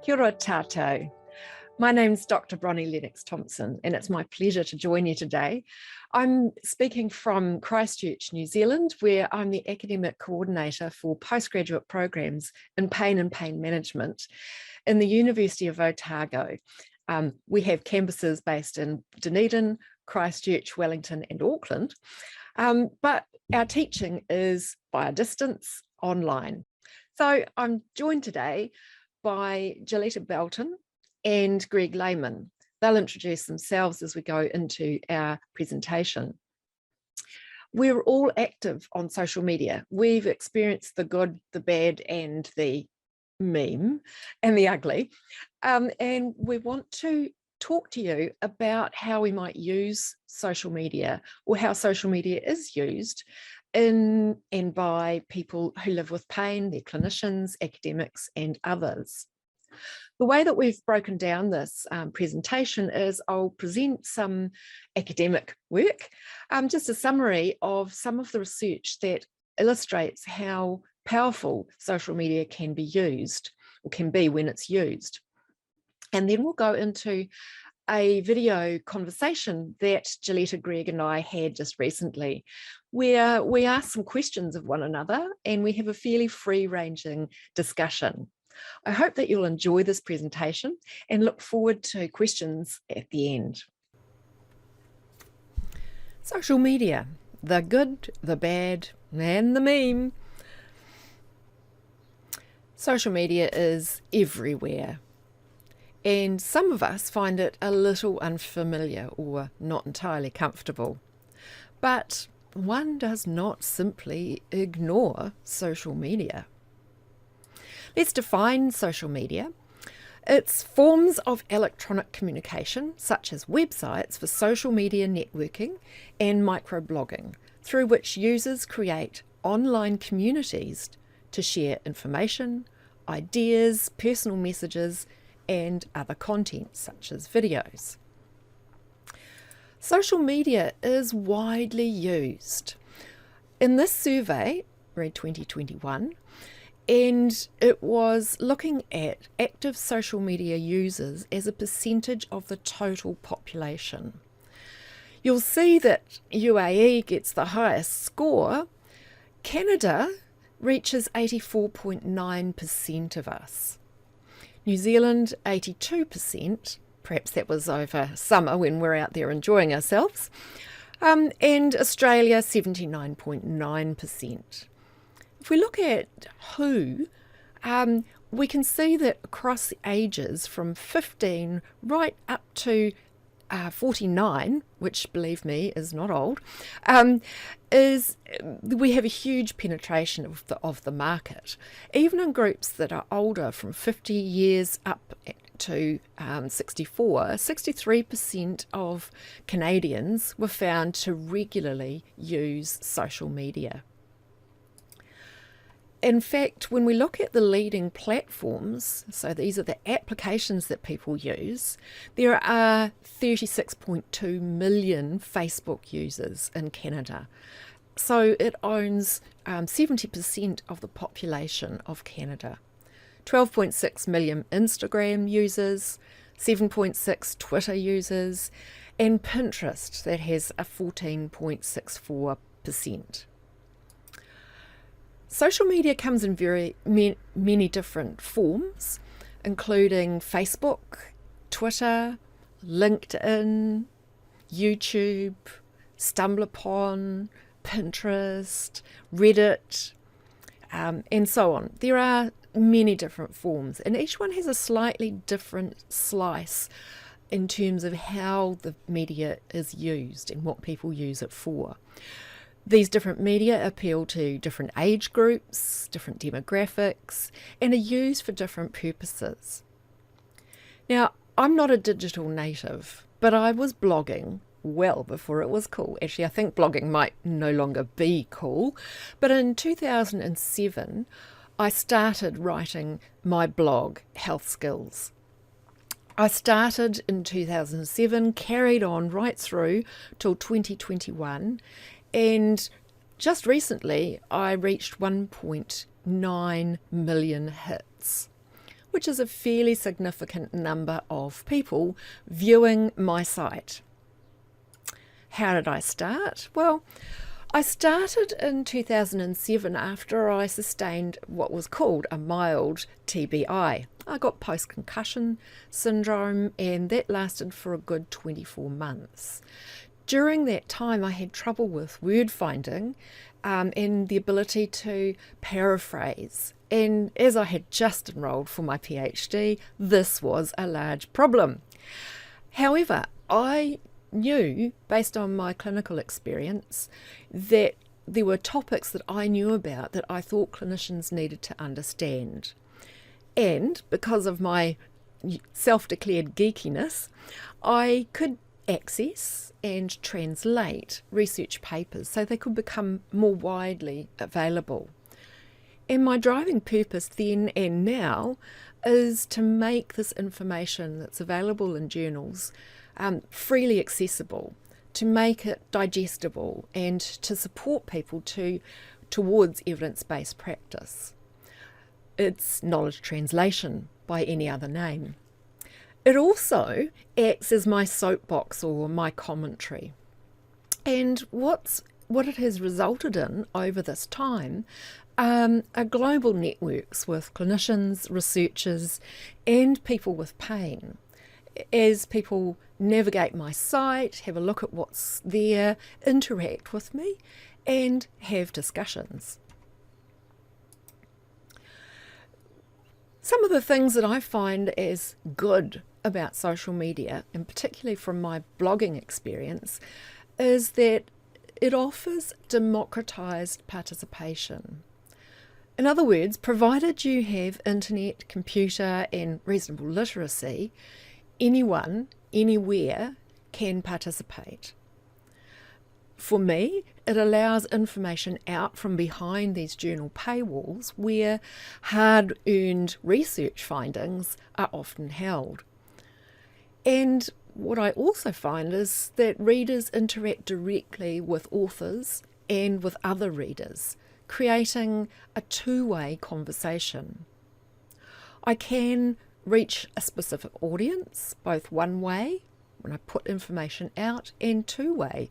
Kia ora tātou. My name's Dr. Bronwyn Thompson, and it's my pleasure to join you today. I'm speaking from Christchurch, New Zealand, where I'm the academic coordinator for postgraduate programs in pain and pain management in the University of Otago. We have campuses based in Dunedin, Christchurch, Wellington, and Auckland, but our teaching is via distance online. So I'm joined today by Joletta Belton and Greg Lehman. They'll introduce themselves as we go into our presentation. We're all active on social media. We've experienced the good, the bad, and the meme and the ugly. And we want to talk to you about how we might use social media, or how social media is used in and by people who live with pain, their clinicians, academics, and others. The way that we've broken down this presentation is I'll present some academic work, just a summary of some of the research that illustrates how powerful social media can be used, or can be when it's used. And then we'll go into a video conversation that Joletta, Greg, and I had just recently, where we ask some questions of one another and we have a fairly free-ranging discussion. I hope that you'll enjoy this presentation and look forward to questions at the end. Social media, the good, the bad, and the meme. Social media is everywhere, and some of us find it a little unfamiliar or not entirely comfortable. But one does not simply ignore social media. Let's define social media. It's forms of electronic communication, such as websites for social media networking and microblogging, through which users create online communities to share information, ideas, personal messages, and other content, such as videos. Social media is widely used. In this survey, RED 2021, and it was looking at active social media users as a percentage of the total population. You'll see that UAE gets the highest score. Canada reaches 84.9% of us. New Zealand, 82%, perhaps that was over summer when we're out there enjoying ourselves, and Australia, 79.9%. If we look at who, we can see that across the ages from 15 right up to 49, which, believe me, is not old, we have a huge penetration of the market. Even in groups that are older, from 50 years up to 64, 63% of Canadians were found to regularly use social media. In fact, when we look at the leading platforms, so these are the applications that people use, there are 36.2 million Facebook users in Canada. So it owns 70% of the population of Canada. 12.6 million Instagram users, 7.6 Twitter users, and Pinterest that has a 14.64%. Social media comes in very many different forms, including Facebook, Twitter, LinkedIn, YouTube, StumbleUpon, Pinterest, Reddit, and so on. There are many different forms, and each one has a slightly different slice in terms of how the media is used and what people use it for. These different media appeal to different age groups, different demographics, and are used for different purposes. Now, I'm not a digital native, but I was blogging well before it was cool. Actually, I think blogging might no longer be cool, but in 2007, I started writing my blog, Health Skills. I started in 2007, carried on right through till 2021, and just recently I reached 1.9 million hits, which is a fairly significant number of people viewing my site. How did I start? Well, I started in 2007 after I sustained what was called a mild TBI. I got post-concussion syndrome, and that lasted for a good 24 months. During that time, I had trouble with word finding and the ability to paraphrase. And as I had just enrolled for my PhD, this was a large problem. However, I knew, based on my clinical experience, that there were topics that I knew about that I thought clinicians needed to understand. And because of my self-declared geekiness, I could access and translate research papers so they could become more widely available. And my driving purpose then and now is to make this information that's available in journals freely accessible, to make it digestible, and to support people towards evidence-based practice. It's knowledge translation by any other name. It also acts as my soapbox or my commentary. And what it has resulted in over this time are global networks with clinicians, researchers, and people with pain. As people navigate my site, have a look at what's there, interact with me, and have discussions. Some of the things that I find as good about social media, and particularly from my blogging experience, is that it offers democratized participation. In other words, provided you have internet, computer, and reasonable literacy, anyone, anywhere can participate. For me, it allows information out from behind these journal paywalls where hard-earned research findings are often held. And what I also find is that readers interact directly with authors and with other readers, creating a two-way conversation. I can reach a specific audience, both one way, when I put information out, and two way.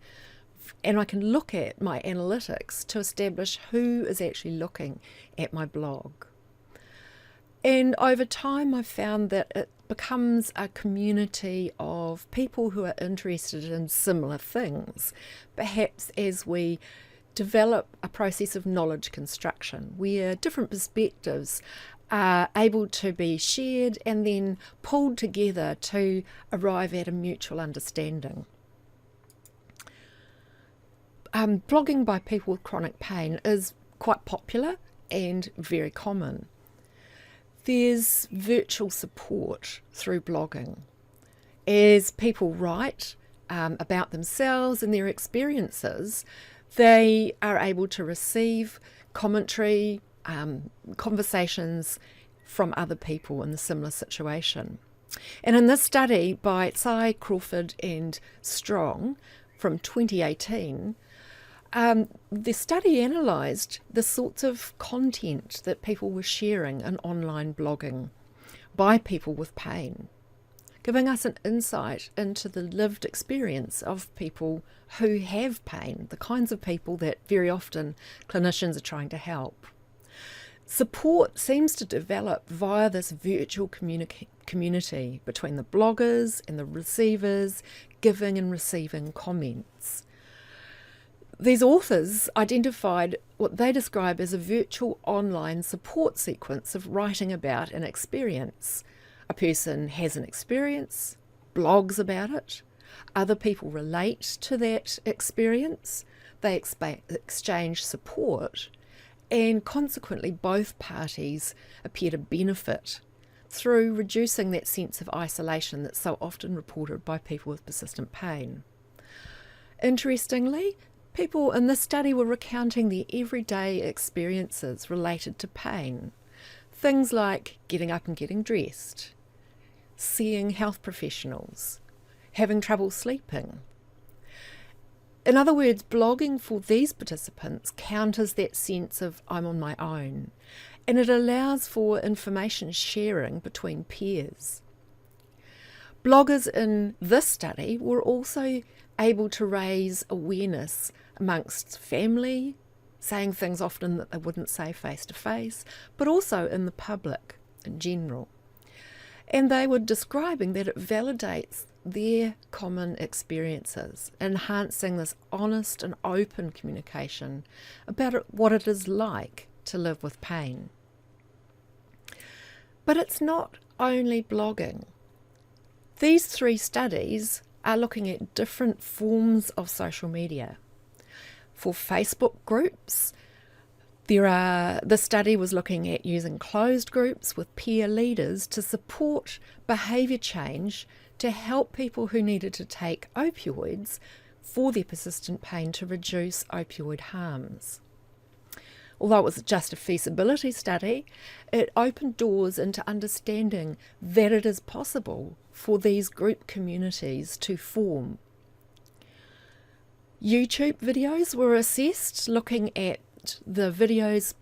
And I can look at my analytics to establish who is actually looking at my blog. And over time, I've found that it becomes a community of people who are interested in similar things, perhaps as we develop a process of knowledge construction, where different perspectives are able to be shared and then pulled together to arrive at a mutual understanding. Blogging by people with chronic pain is quite popular and very common. There's virtual support through blogging. As people write about themselves and their experiences, they are able to receive commentary, conversations from other people in a similar situation. And in this study by 𝐒𝐂𝐂𝐂𝐂𝐂, Crawford and Strong from 2018, the study analysed the sorts of content that people were sharing in online blogging by people with pain, giving us an insight into the lived experience of people who have pain, the kinds of people that very often clinicians are trying to help. Support seems to develop via this virtual community between the bloggers and the receivers, giving and receiving comments. These authors identified what they describe as a virtual online support sequence of writing about an experience. A person has an experience, blogs about it, other people relate to that experience, they exchange support, and consequently both parties appear to benefit through reducing that sense of isolation that's so often reported by people with persistent pain. Interestingly, people in this study were recounting their everyday experiences related to pain. Things like getting up and getting dressed, seeing health professionals, having trouble sleeping. In other words, blogging for these participants counters that sense of I'm on my own and it allows for information sharing between peers. Bloggers in this study were also able to raise awareness amongst family, saying things often that they wouldn't say face to face, but also in the public in general. And they were describing that it validates their common experiences, enhancing this honest and open communication about what it is like to live with pain. But it's not only blogging. These 3 studies are looking at different forms of social media. For Facebook groups, the study was looking at using closed groups with peer leaders to support behaviour change to help people who needed to take opioids for their persistent pain to reduce opioid harms. Although it was just a feasibility study, it opened doors into understanding that it is possible for these group communities to form. YouTube videos were assessed, looking at the videos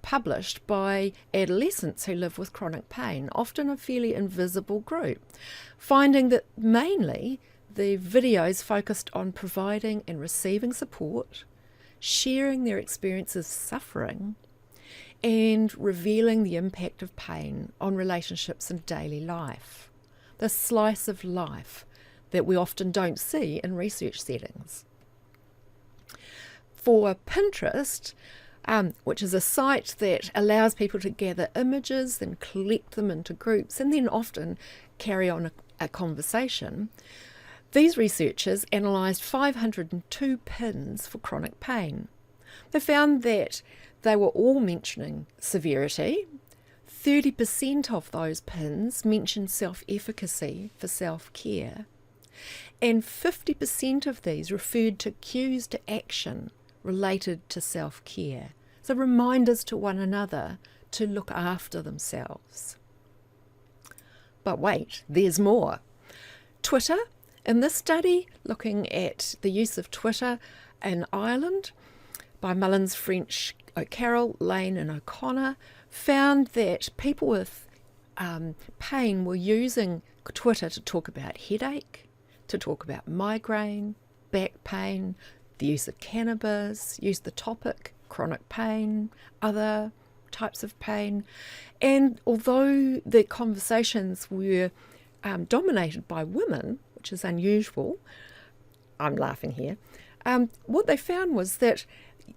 published by adolescents who live with chronic pain, often a fairly invisible group, finding that mainly the videos focused on providing and receiving support, sharing their experiences of suffering, and revealing the impact of pain on relationships and daily life, the slice of life that we often don't see in research settings. For Pinterest, which is a site that allows people to gather images and collect them into groups and then often carry on a conversation, these researchers analysed 502 pins for chronic pain. They found that they were all mentioning severity. 30% of those pins mentioned self-efficacy for self-care, and 50% of these referred to cues to action related to self-care, so reminders to one another to look after themselves. But wait, there's more. Twitter, in this study, looking at the use of Twitter in Ireland by Mullins, French, O'Carroll, Lane and O'Connor, found that people with pain were using Twitter to talk about headache, to talk about migraine, back pain, the use of cannabis, use the topic chronic pain, other types of pain. And although the conversations were dominated by women, which is unusual, I'm laughing here, what they found was that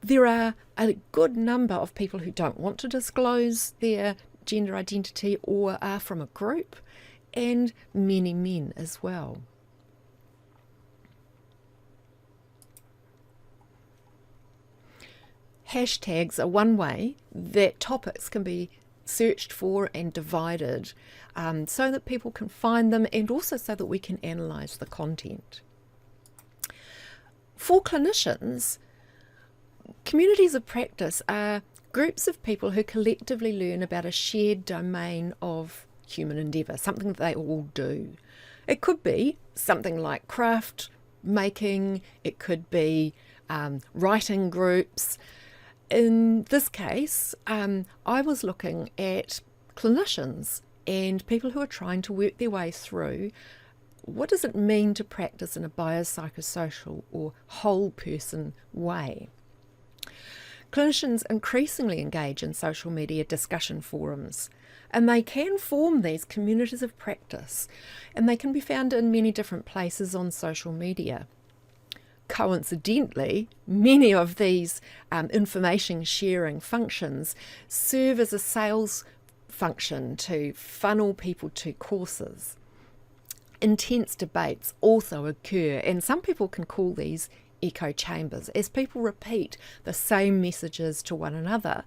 there are a good number of people who don't want to disclose their gender identity or are from a group, and many men as well. Hashtags are one way that topics can be searched for and divided so that people can find them, and also so that we can analyse the content. For clinicians, communities of practice are groups of people who collectively learn about a shared domain of human endeavour, something that they all do. It could be something like craft making, it could be writing groups. In this case, I was looking at clinicians and people who are trying to work their way through what does it mean to practice in a biopsychosocial or whole person way. Clinicians increasingly engage in social media discussion forums, and they can form these communities of practice, and they can be found in many different places on social media. Coincidentally, many of these information sharing functions serve as a sales function to funnel people to courses. Intense debates also occur, and some people can call these echo chambers, as people repeat the same messages to one another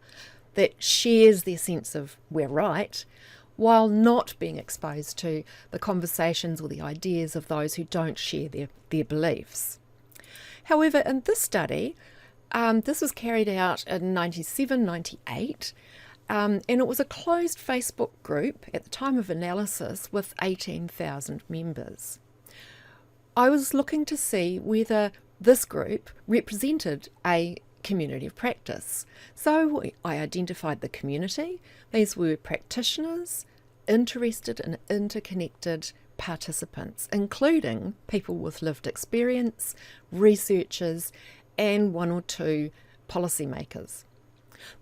that shares their sense of we're right, while not being exposed to the conversations or the ideas of those who don't share their beliefs. However, in this study, this was carried out in 97, 98, and it was a closed Facebook group at the time of analysis with 18,000 members. I was looking to see whether this group represented a community of practice. So I identified the community. These were practitioners, interested and interconnected participants, including people with lived experience, researchers, and one or two policymakers.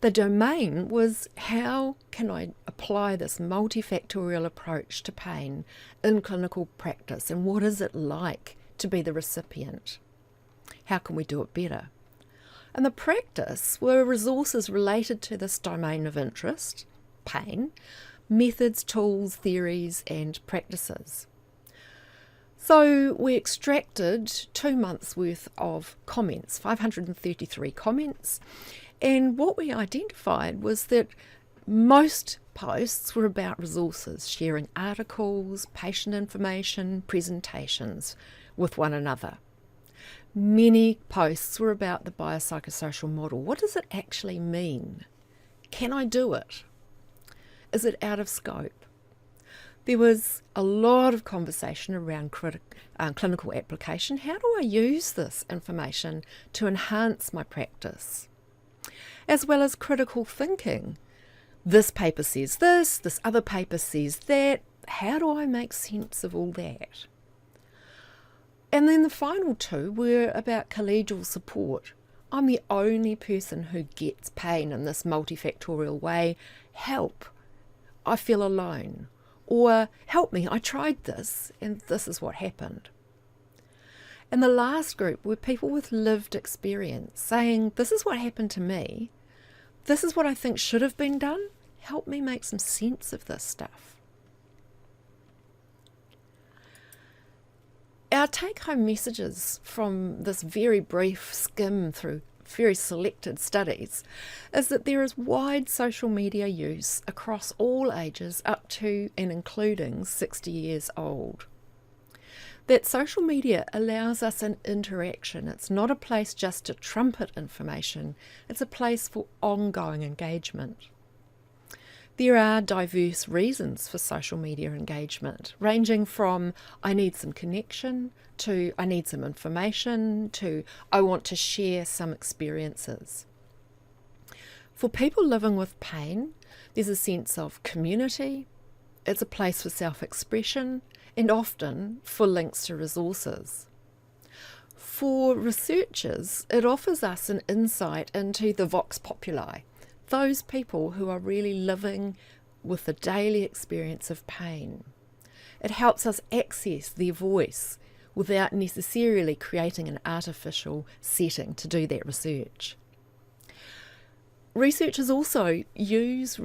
The domain was, how can I apply this multifactorial approach to pain in clinical practice, and what is it like to be the recipient? How can we do it better? And the practice were resources related to this domain of interest, pain, methods, tools, theories, and practices. So we extracted 2 months worth of comments, 533 comments, and what we identified was that most posts were about resources, sharing articles, patient information, presentations with one another. Many posts were about the biopsychosocial model. What does it actually mean? Can I do it? Is it out of scope? There was a lot of conversation around clinical application. How do I use this information to enhance my practice? As well as critical thinking. This paper says this other paper says that. How do I make sense of all that? And then the final two were about collegial support. I'm the only person who gets pain in this multifactorial way. Help. I feel alone. Or help me, I tried this and this is what happened. And the last group were people with lived experience saying, this is what happened to me. This is what I think should have been done. Help me make some sense of this stuff. Our take-home messages from this very brief skim through very selected studies is that there is wide social media use across all ages up to and including 60 years old. That social media allows us an interaction. It's not a place just to trumpet information, it's a place for ongoing engagement. There are diverse reasons for social media engagement, ranging from I need some connection, to I need some information, to I want to share some experiences. For people living with pain, there's a sense of community, it's a place for self-expression, and often for links to resources. For researchers, it offers us an insight into the vox populi, those people who are really living with the daily experience of pain. It helps us access their voice without necessarily creating an artificial setting to do that research. Researchers also use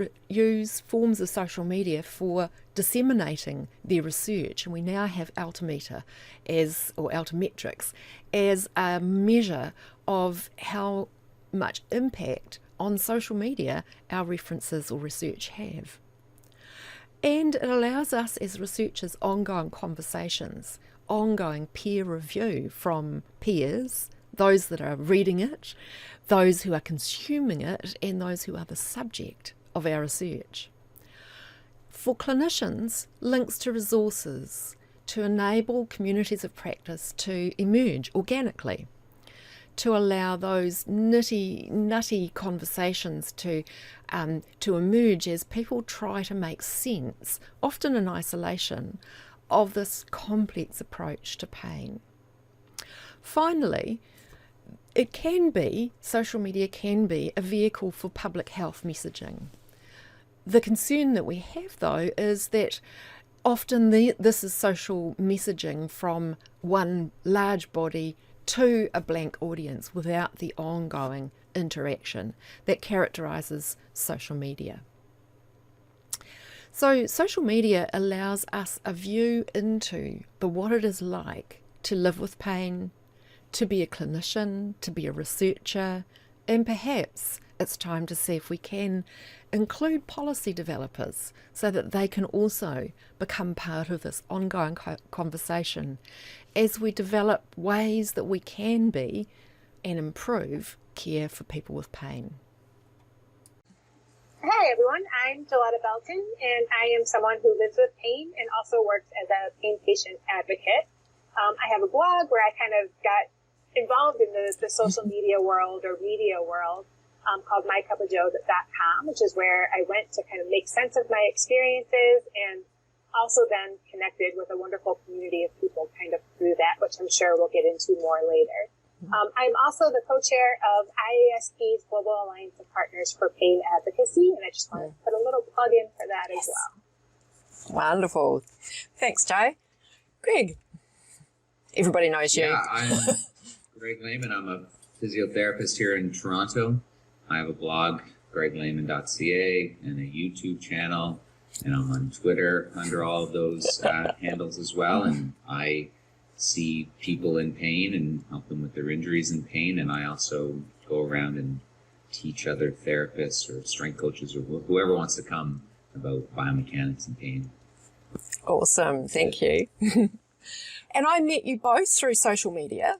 forms of social media for disseminating their research, and we now have altimetrics as a measure of how much impact on social media our references or research have. And it allows us as researchers ongoing conversations, ongoing peer review from peers, those that are reading it, those who are consuming it, and those who are the subject of our research. For clinicians, links to resources to enable communities of practice to emerge organically, to allow those nutty conversations to emerge as people try to make sense, often in isolation, of this complex approach to pain. Finally, social media can be a vehicle for public health messaging. The concern that we have, though, is that often this is social messaging from one large body to a blank audience without the ongoing interaction that characterises social media. So social media allows us a view into what it is like to live with pain, to be a clinician, to be a researcher, and perhaps it's time to see if we can include policy developers so that they can also become part of this ongoing conversation as we develop ways that we can be and improve care for people with pain. Hi everyone, I'm Joletta Belton, and I am someone who lives with pain and also works as a pain patient advocate. I have a blog where I kind of got involved in the social media world or media world called 𝐒𝐂𝐂𝐑𝐈𝐁𝐄, which is where I went to kind of make sense of my experiences and also then connected with a wonderful community of people kind of through that, which I'm sure we'll get into more later. I'm also the co-chair of IASP's Global Alliance of Partners for Pain Advocacy, and I just want to put a little plug in for that as well. Wonderful. Thanks, Joe. Greg, everybody knows you. Yeah, I'm Greg Lehman. I'm a physiotherapist here in Toronto. I have a blog, greglehman.ca, and a YouTube channel, and I'm on Twitter under all of those handles as well, and I see people in pain and help them with their injuries and pain, and I also go around and teach other therapists or strength coaches or whoever wants to come about biomechanics and pain. Awesome, thank you. And I met you both through social media,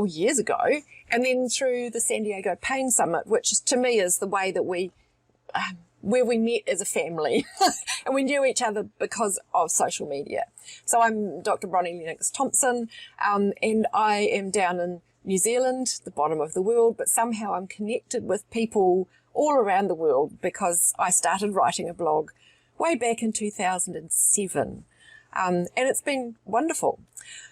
years ago, and then through the San Diego Pain Summit, which to me is the way that where we met as a family and we knew each other because of social media. So I'm Dr. Bronwyn Thompson, and I am down in New Zealand, the bottom of the world, but somehow I'm connected with people all around the world because I started writing a blog way back in 2007, and it's been wonderful.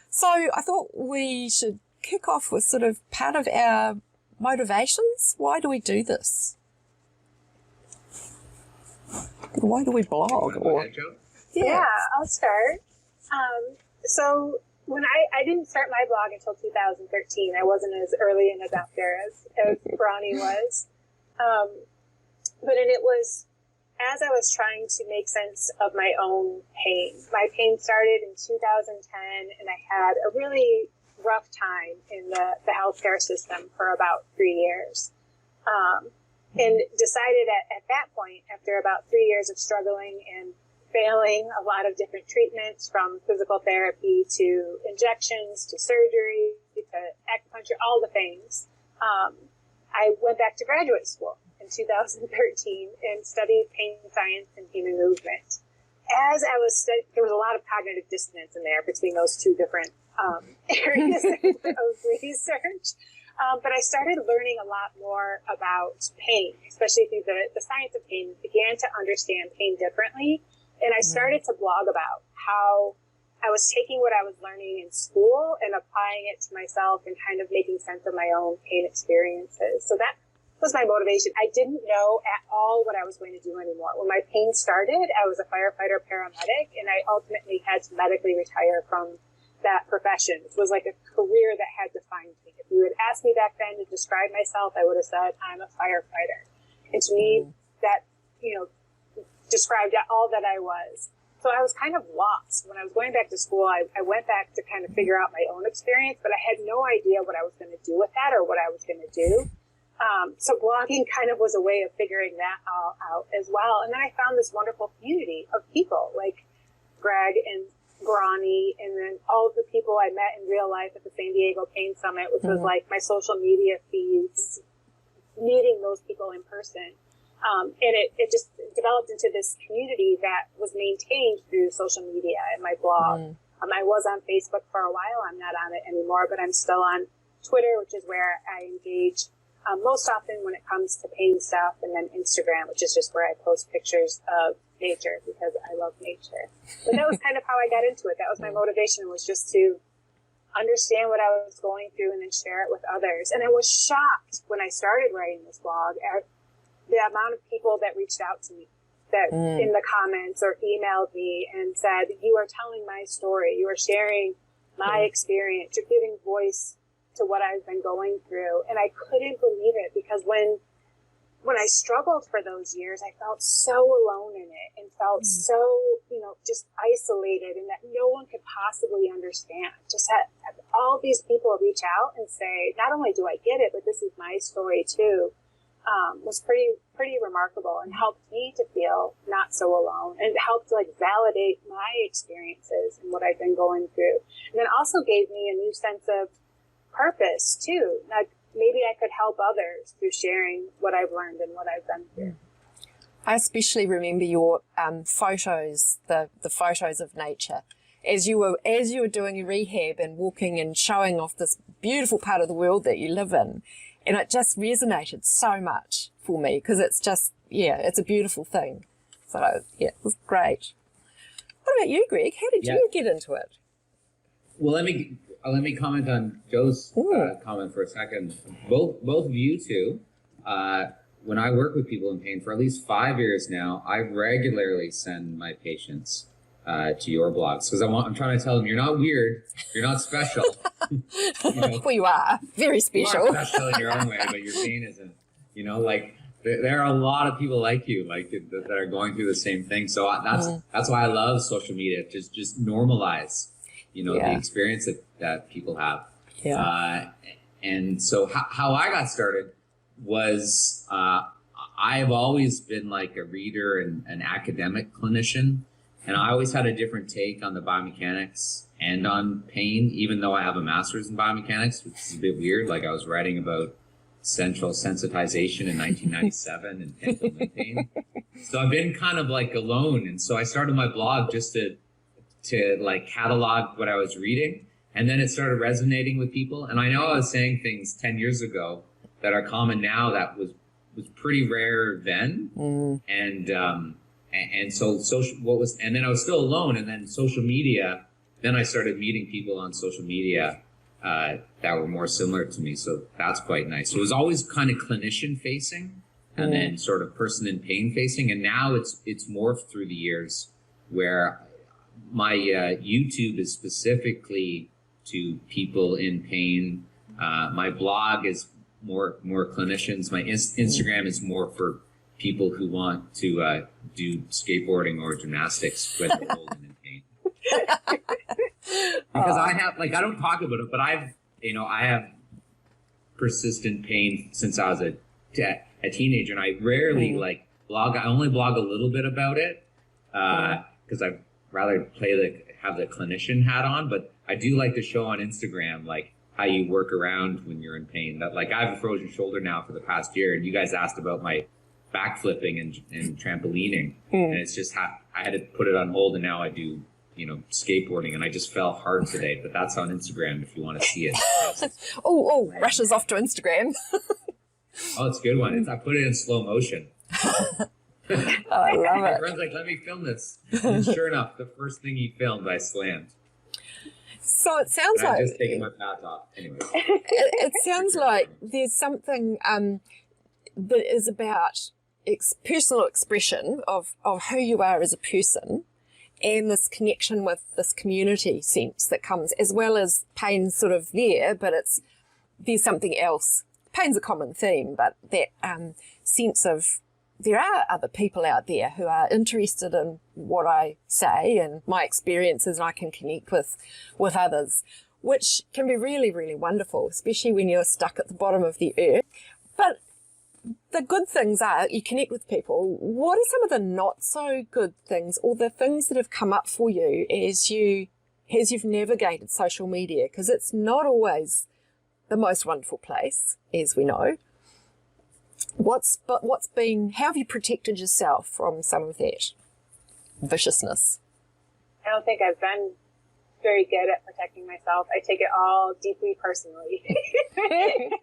So I thought we should kick off with sort of part of our motivations. Why do we do this? Why do we blog? Yeah, I'll start. So when I didn't start my blog until 2013. I wasn't as early an adopter as Bronnie was. But it was as I was trying to make sense of my own pain. My pain started in 2010, and I had a really rough time in the healthcare system for about 3 years. And decided at that point, after about 3 years of struggling and failing a lot of different treatments, from physical therapy to injections to surgery to acupuncture, all the things, I went back to graduate school in 2013 and studied pain science and human movement. As I was studying, there was a lot of cognitive dissonance in there between those two different areas of research. But I started learning a lot more about pain, especially through the science of pain, began to understand pain differently. And I started to blog about how I was taking what I was learning in school and applying it to myself and kind of making sense of my own pain experiences. So that was my motivation. I didn't know at all what I was going to do anymore. When my pain started, I was a firefighter paramedic, and I ultimately had to medically retire from that profession. It was like a career that had defined me. If you had asked me back then to describe myself, I would have said, I'm a firefighter. And to me, that, described all that I was. So I was kind of lost. When I was going back to school, I went back to kind of figure out my own experience, but I had no idea what I was going to do with that or what I was going to do. So blogging kind of was a way of figuring that all out as well. And then I found this wonderful community of people like Greg and Bronnie, and then all of the people I met in real life at the San Diego Pain Summit, which was like my social media feeds, meeting those people in person. And it just developed into this community that was maintained through social media and my blog. I was on Facebook for a while. I'm not on it anymore, but I'm still on Twitter, which is where I engage most often when it comes to pain stuff, and then Instagram, which is just where I post pictures of nature because I love nature. But that was kind of how I got into it. That was my motivation, was just to understand what I was going through and then share it with others. And I was shocked when I started writing this blog at the amount of people that reached out to me, that in the comments or emailed me and said, you are telling my story, you are sharing my experience, you're giving voice to what I've been going through. And I couldn't believe it, because when I struggled for those years, I felt so alone in it and felt so, just isolated, and that no one could possibly understand. Just had all these people reach out and say, not only do I get it, but this is my story too. Was pretty remarkable, and helped me to feel not so alone, and helped validate my experiences and what I've been going through. And then also gave me a new sense of purpose too. Like maybe I could help others through sharing what I've learned and what I've been through. I especially remember your photos, the photos of nature, as you were doing your rehab and walking and showing off this beautiful part of the world that you live in. And it just resonated so much for me because it's just, it's a beautiful thing. So, it was great. What about you, Greg? How did you get into it? Well, let me comment on Joe's comment for a second. Both of you two, when I work with people in pain for at least 5 years now, I regularly send my patients to your blogs because I'm trying to tell them you're not weird, you're not special. Well, you are very special. You are special in your own way, but your pain isn't. Like there are a lot of people like you, like that are going through the same thing. So that's why I love social media. Just normalize, the experience that people have. Yeah. And so how I got started was I've always been like a reader and an academic clinician, and I always had a different take on the biomechanics and on pain, even though I have a master's in biomechanics, which is a bit weird. Like I was writing about central sensitization in 1997 and pendulum and pain. So I've been kind of like alone. And so I started my blog just to like catalog what I was reading. And then it started resonating with people. And I know I was saying things 10 years ago that are common now that was pretty rare then. And so and then I was still alone. And then social media, then I started meeting people on social media that were more similar to me. So that's quite nice. So it was always kind of clinician facing and then sort of person in pain facing. And now it's morphed through the years where my YouTube is specifically to people in pain. My blog is more clinicians. My Instagram is more for people who want to do skateboarding or gymnastics when they're old and in pain. Because I have, like, I don't talk about it, but I have persistent pain since I was a teenager, and I rarely blog. I only blog a little bit about it because I'd rather have the clinician hat on, but I do like to show on Instagram, like, how you work around when you're in pain. That, like, I have a frozen shoulder now for the past year, and you guys asked about my backflipping and trampolining, and it's just I had to put it on hold, and now I do skateboarding, and I just fell hard today, but that's on Instagram if you want to see it. Rushes off to Instagram. Oh, it's a good one. I put it in slow motion. I love My it. friend's like, let me film this. And sure enough, the first thing he filmed, I slammed. So it sounds like... I'm just taking my pads off. Anyway. It sounds like there's something that is about personal expression of who you are as a person, and this connection with this community sense that comes, as well as pain's sort of there, but there's something else. Pain's a common theme, but that sense of there are other people out there who are interested in what I say and my experiences, and I can connect with others, which can be really, really wonderful, especially when you're stuck at the bottom of the earth. But the good things are you connect with people. What are some of the not so good things, or the things that have come up for you as you've navigated social media? Because it's not always the most wonderful place, as we know. How have you protected yourself from some of that viciousness? I don't think I've been very good at protecting myself. I take it all deeply personally. It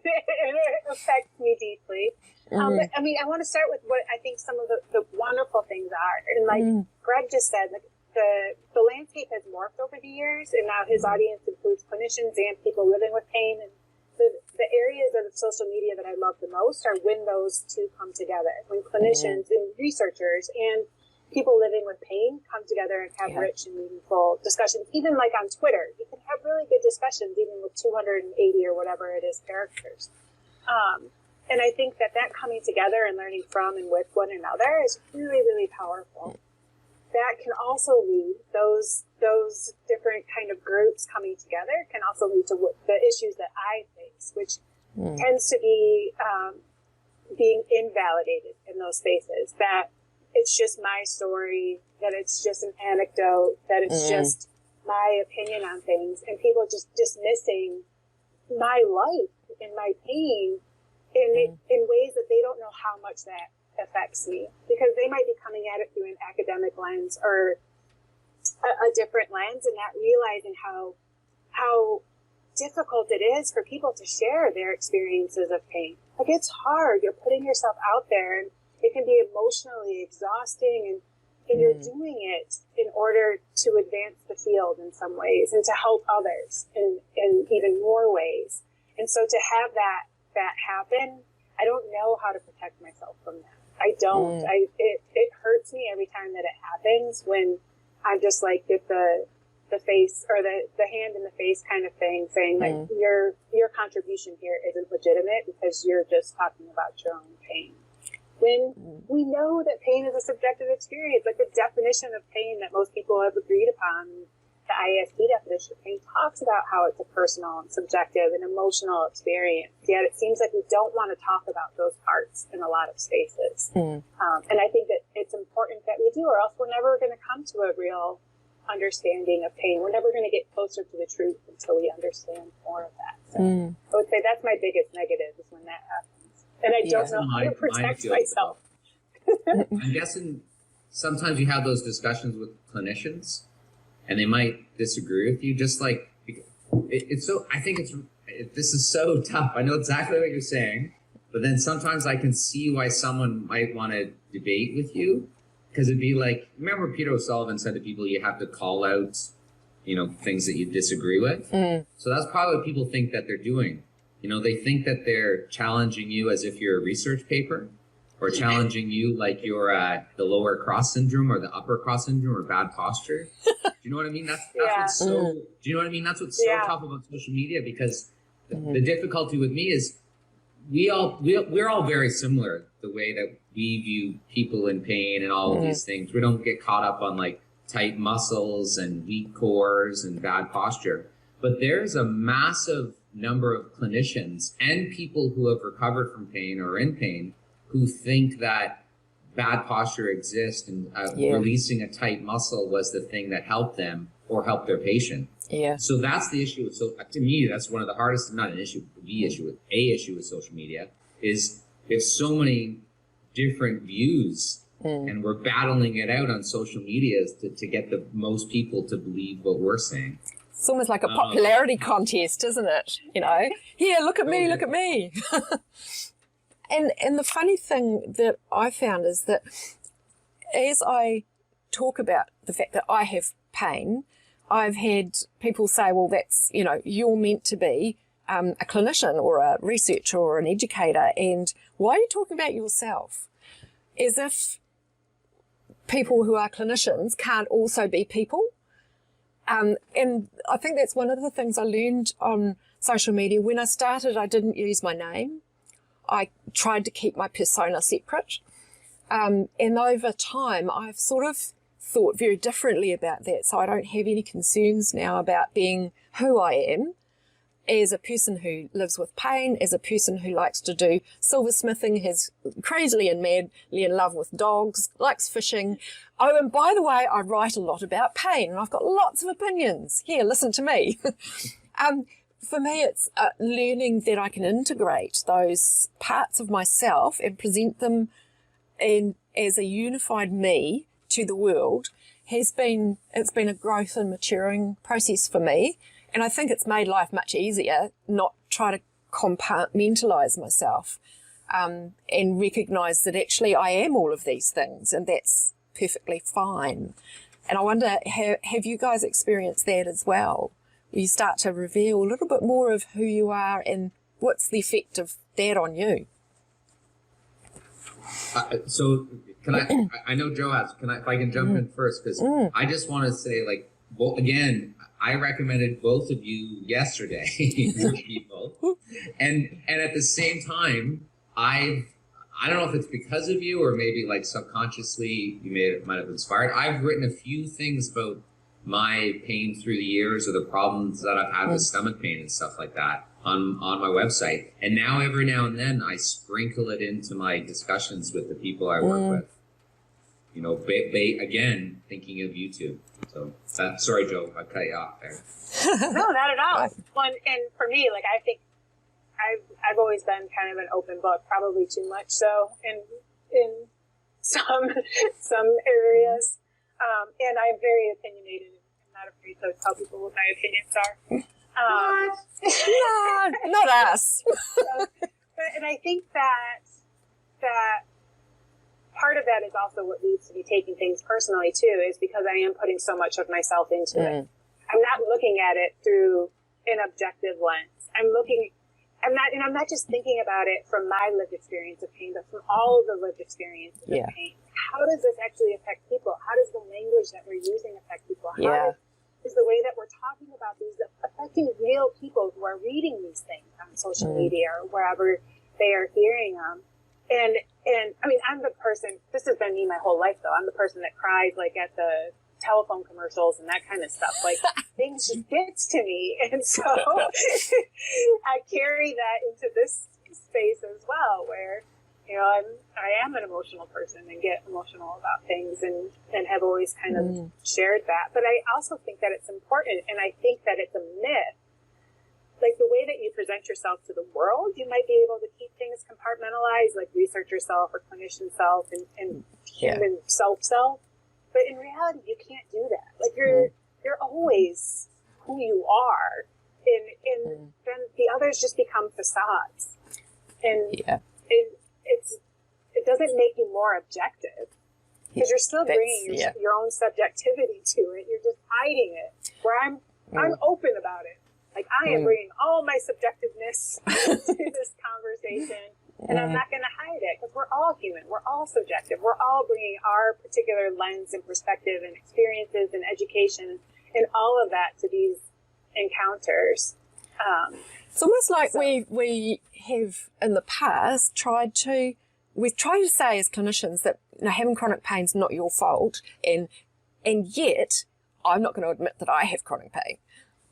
affects me deeply. But, I mean, I want to start with what I think some of the wonderful things are. And like Greg just said, the landscape has morphed over the years, and now his audience includes clinicians and people living with pain. And the areas of social media that I love the most are when those two come together, when clinicians and researchers and people living with pain come together and have rich and meaningful discussions. Even like on Twitter, you can have really good discussions even with 280 or whatever it is characters. And I think that coming together and learning from and with one another is really, really powerful. That can also lead, those different kind of groups coming together can also lead to the issues that I face, which tends to be being invalidated in those spaces, that it's just my story, that it's just an anecdote, that it's just my opinion on things, and people just dismissing my life and my pain in ways that they don't know how much that affects me, because they might be coming at it through an academic lens or a different lens, and not realizing how difficult it is for people to share their experiences of pain. Like, it's hard. You're putting yourself out there, and it can be emotionally exhausting, and you're doing it in order to advance the field in some ways and to help others in even more ways. And so to have that happen, I don't know how to protect myself from that. I don't. It hurts me every time that it happens, when I'm just like, get the face, or the hand in the face kind of thing, saying like, your contribution here isn't legitimate because you're just talking about your own pain. When we know that pain is a subjective experience, like the definition of pain that most people have agreed upon, the IASD definition of pain, talks about how it's a personal and subjective and emotional experience. Yet it seems like we don't want to talk about those parts in a lot of spaces. And I think that it's important that we do, or else we're never going to come to a real understanding of pain. We're never going to get closer to the truth until we understand more of that. So I would say that's my biggest negative, is when that happens. And I don't know how to protect myself. I'm guessing sometimes you have those discussions with clinicians, and they might disagree with you. Just like it's so, I think this is so tough. I know exactly what you're saying, but then sometimes I can see why someone might want to debate with you, because it'd be like, remember Peter O'Sullivan said to people, you have to call out, things that you disagree with. So that's probably what people think that they're doing. They think that they're challenging you as if you're a research paper, or challenging you like you're the lower cross syndrome or the upper cross syndrome or bad posture. Do you know what I mean? That's what's so. Do you know what I mean? That's what's so tough about social media, because the difficulty with me is we're all very similar, the way that we view people in pain and all of these things. We don't get caught up on like tight muscles and weak cores and bad posture, but there's a massive number of clinicians and people who have recovered from pain or in pain who think that bad posture exists, and releasing a tight muscle was the thing that helped them or helped their patient. So that's the issue. So to me, that's one of the hardest, not an issue, a issue with social media, is there's so many different views, and we're battling it out on social media to get the most people to believe what we're saying. It's almost like a popularity contest, isn't it? Here, look at me, look at me. And the funny thing that I found is that as I talk about the fact that I have pain, I've had people say, well, that's, you're meant to be a clinician or a researcher or an educator, and why are you talking about yourself? As if people who are clinicians can't also be people. And I think that's one of the things I learned on social media. When I started, I didn't use my name. I tried to keep my persona separate. And over time, I've sort of thought very differently about that. So I don't have any concerns now about being who I am as a person who lives with pain, as a person who likes to do silversmithing, is crazily and madly in love with dogs, likes fishing. Oh, and by the way, I write a lot about pain, and I've got lots of opinions. Here, listen to me. For me, it's learning that I can integrate those parts of myself and present them as a unified me to the world. It's been a growth and maturing process for me. And I think it's made life much easier, not try to compartmentalize myself, and recognize that actually I am all of these things, and that's perfectly fine. And I wonder, have you guys experienced that as well? You start to reveal a little bit more of who you are, and what's the effect of that on you? So can I know Joe has, if I can jump in first, because I just want to say, like, well, again, I recommended both of you yesterday to people, and at the same time, I don't know if it's because of you or maybe like subconsciously you might have inspired. I've written a few things about my pain through the years, or the problems that I've had with stomach pain and stuff like that on my website, and now every now and then I sprinkle it into my discussions with the people I work with. Again, thinking of you two. So, sorry, Joe, I cut you off there. No, not at all. Well, and for me, like, I think I've always been kind of an open book, probably too much so in some areas. And I'm very opinionated. I'm not afraid to tell people what my opinions are. No, not us. And I think that part of that is also what leads to me taking things personally too, is because I am putting so much of myself into it. I'm not looking at it through an objective lens. I'm not just thinking about it from my lived experience of pain, but from all of the lived experiences of pain. How does this actually affect people? How does the language that we're using affect people? How is the way that we're talking about these affecting real people who are reading these things on social media or wherever they are hearing them? And I mean, I'm the person, this has been me my whole life though. I'm the person that cries like at the telephone commercials and that kind of stuff. Like things just gets to me. And so I carry that into this space as well, where, you know, I am an emotional person and get emotional about things and have always kind of shared that. But I also think that it's important, and I think that it's a myth. Like the way that you present yourself to the world, you might be able to keep things compartmentalized, like researcher self or clinician self and human self. But in reality, you can't do that. Like you're always who you are, and then the others just become facades. And it doesn't make you more objective because you're still bringing your own subjectivity to it. You're just hiding it. Where I'm open about it. Like I am bringing all my subjectiveness to this conversation, and I'm not going to hide it because we're all human. We're all subjective. We're all bringing our particular lens and perspective and experiences and education and all of that to these encounters. It's almost like we have in the past we've tried to say as clinicians that, you know, having chronic pain is not your fault, and yet I'm not going to admit that I have chronic pain.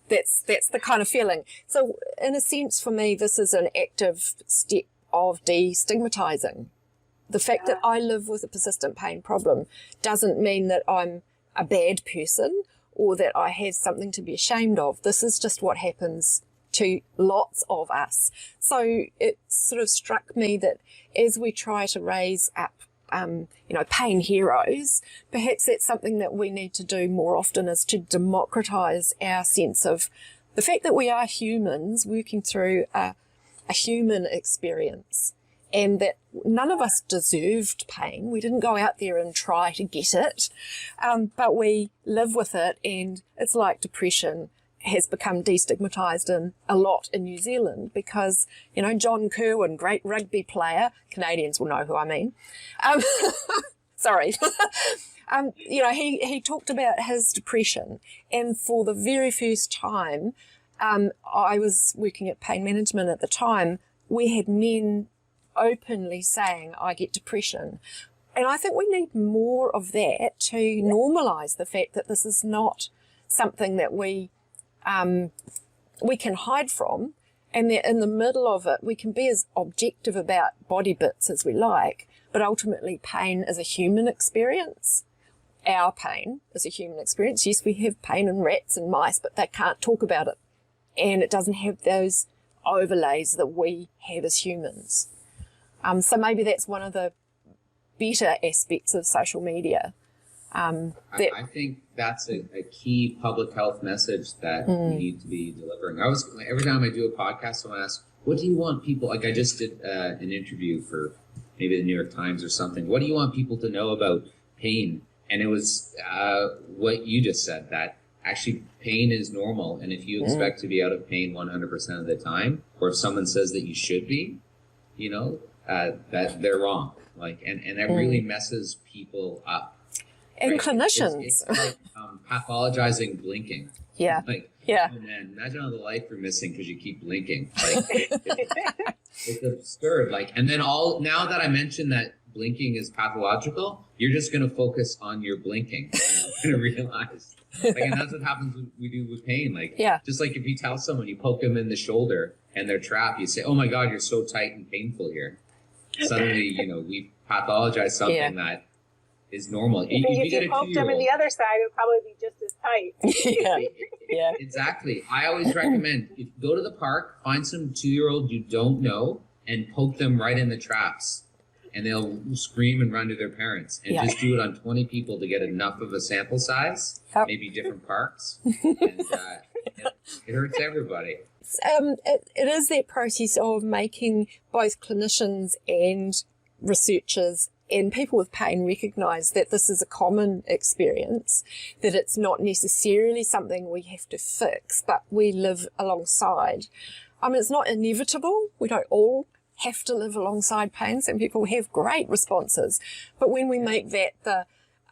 That's the kind of feeling. So in a sense, for me, this is an active step of destigmatizing. The fact that I live with a persistent pain problem doesn't mean that I'm a bad person or that I have something to be ashamed of. This is just what happens to lots of us. So it sort of struck me that as we try to raise up pain heroes, perhaps that's something that we need to do more often, is to democratize our sense of the fact that we are humans working through a human experience, and that none of us deserved pain. We didn't go out there and try to get it, but we live with it, and it's like depression has become destigmatized a lot in New Zealand because, you know, John Kerwin, great rugby player, Canadians will know who I mean. Sorry. You know, he talked about his depression, and for the very first time, I was working at pain management at the time, we had men openly saying, I get depression. And I think we need more of that to normalise the fact that this is not something that we can hide from, and that in the middle of it we can be as objective about body bits as we like, but ultimately pain is a human experience. Our pain is a human experience. Yes, we have pain in rats and mice, but they can't talk about it, and it doesn't have those overlays that we have as humans. So maybe that's one of the better aspects of social media. I think that's a key public health message that we need to be delivering. Every time I do a podcast, someone asks, what do you want people, like I just did an interview for maybe the New York Times or something. What do you want people to know about pain? And it was what you just said, that actually pain is normal. And if you expect to be out of pain 100% of the time, or if someone says that you should be, you know, that they're wrong. Like, and that really messes people up. And right? Clinicians. It's like pathologizing blinking. Yeah. Like, yeah. Oh man, imagine all the life you're missing because you keep blinking. Like, it's absurd. Like, and then now that I mentioned that blinking is pathological, you're just going to focus on your blinking. You're going to realize. Like, and that's what happens when we do with pain. Like, just like if you tell someone, you poke them in the shoulder and they're trapped, you say, oh my God, you're so tight and painful here. Suddenly, you know, we pathologize something that is normal. If you poked them in the other side, it would probably be just as tight. Yeah. Exactly. I always recommend, if you go to the park, find some 2-year-old you don't know and poke them right in the traps. and they'll scream and run to their parents and just do it on 20 people to get enough of a sample size, maybe different parts, and it hurts everybody. It is that process of making both clinicians and researchers and people with pain recognise that this is a common experience, that it's not necessarily something we have to fix, but we live alongside. I mean, it's not inevitable. We don't all have to live alongside pain. Some people have great responses. But when we make that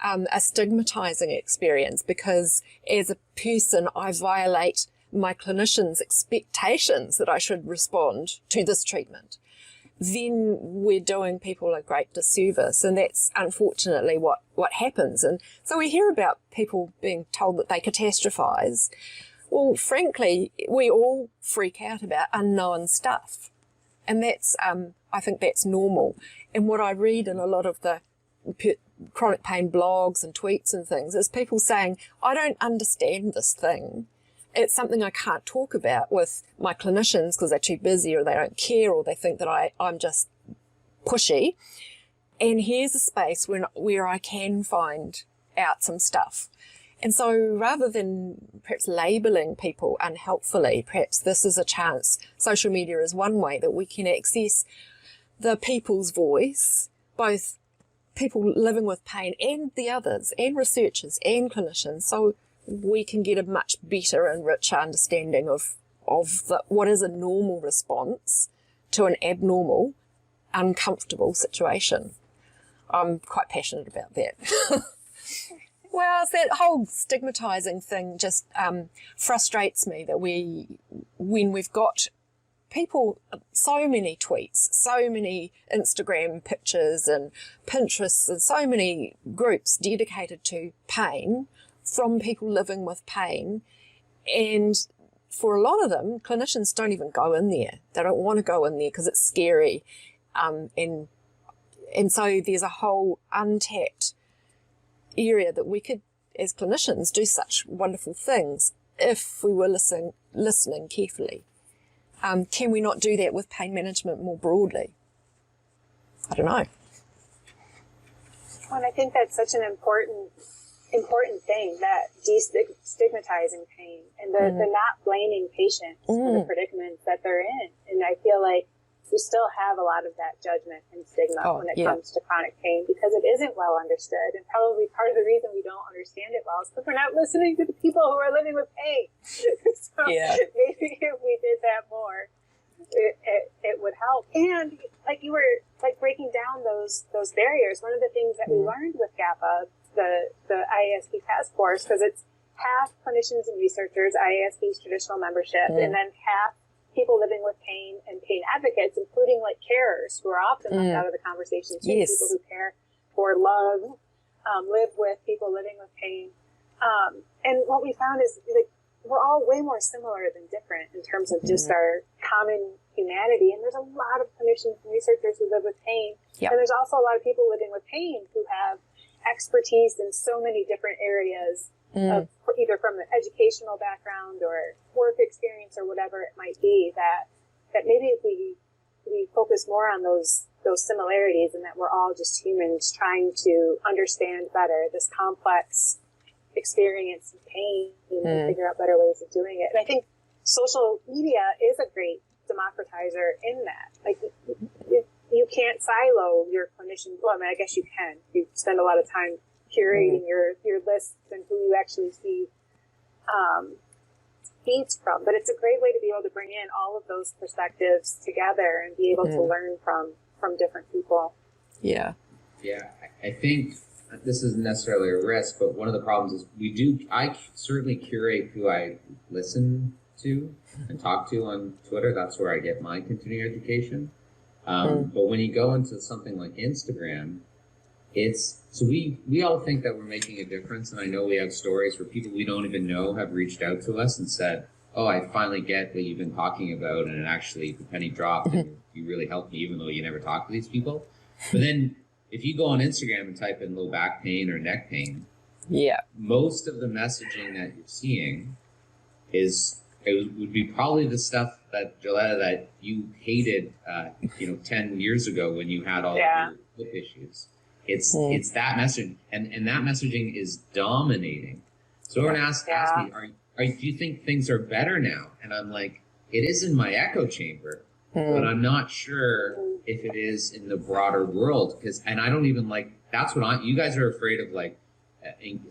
a stigmatising experience, because as a person I violate my clinician's expectations that I should respond to this treatment, then we're doing people a great disservice. And that's unfortunately what happens. And so we hear about people being told that they catastrophise. Well, frankly, we all freak out about unknown stuff. And that's, I think that's normal. And what I read in a lot of the chronic pain blogs and tweets and things is people saying, I don't understand this thing. It's something I can't talk about with my clinicians because they're too busy or they don't care or they think that I'm just pushy. And here's a space where I can find out some stuff. And so rather than perhaps labelling people unhelpfully, perhaps this is a chance. Social media is one way that we can access the people's voice, both people living with pain and the others, and researchers and clinicians, so we can get a much better and richer understanding of what is a normal response to an abnormal, uncomfortable situation. I'm quite passionate about that. Well, it's that whole stigmatising thing just frustrates me that when we've got people, so many tweets, so many Instagram pictures and Pinterest and so many groups dedicated to pain from people living with pain. And for a lot of them, clinicians don't even go in there. They don't want to go in there because it's scary. And so there's a whole untapped area that we could, as clinicians, do such wonderful things if we were listening carefully. Can we not do that with pain management more broadly? I don't know. Well, and I think that's such an important thing, that destigmatizing pain and the not blaming patients for the predicaments that they're in. And I feel like we still have a lot of that judgment and stigma when it comes to chronic pain because it isn't well understood. And probably part of the reason we don't understand it well is because we're not listening to the people who are living with pain. So maybe if we did that more, it would help. And like you were breaking down those barriers, one of the things that we learned with GAPA, the IASP task force, because it's half clinicians and researchers, IASP's traditional membership, and then half people living with pain and pain advocates, including like carers who are often left out of the conversation too, people who care for, love, live with people living with pain. And what we found is like we're all way more similar than different in terms of just our common humanity. And there's a lot of clinicians and researchers who live with pain. And there's also a lot of people living with pain who have expertise in so many different areas of either from an educational background or work experience or whatever it might be, that maybe if we focus more on those similarities and that we're all just humans trying to understand better this complex experience of pain and figure out better ways of doing it. And I think social media is a great democratizer in that. Like you can't silo your clinician. Well, I mean, I guess you can. You spend a lot of time curating your lists and who you actually see feeds from. But it's a great way to be able to bring in all of those perspectives together and be able to learn from different people. Yeah, I think this isn't necessarily a risk, but one of the problems is I certainly curate who I listen to and talk to on Twitter. That's where I get my continuing education. But when you go into something like Instagram, we all think that we're making a difference. And I know we have stories where people we don't even know have reached out to us and said, oh, I finally get what you've been talking about. And it actually, the penny dropped and you really helped me, even though you never talk to these people. But then if you go on Instagram and type in low back pain or neck pain, most of the messaging that you're seeing is would be probably the stuff that, Joletta, that you hated, 10 years ago when you had all of your hip issues. It's that messaging, and that messaging is dominating. So everyone asked me, do you think things are better now? And I'm like, it is in my echo chamber, but I'm not sure if it is in the broader world. And I don't even that's what you guys are afraid of,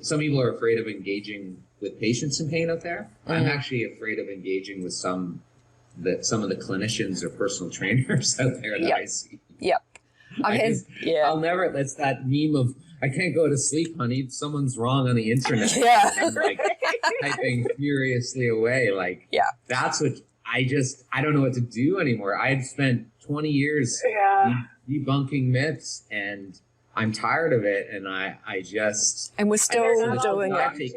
some people are afraid of engaging with patients in pain out there. I'm actually afraid of engaging with some of the clinicians or personal trainers out there that I see. Yep. I'll never, that's that meme of, I can't go to sleep, honey. Someone's wrong on the internet. Yeah. And I'm typing furiously away. That's what I don't know what to do anymore. I had spent 20 years debunking myths, and I'm tired of it. And and we're still doing it.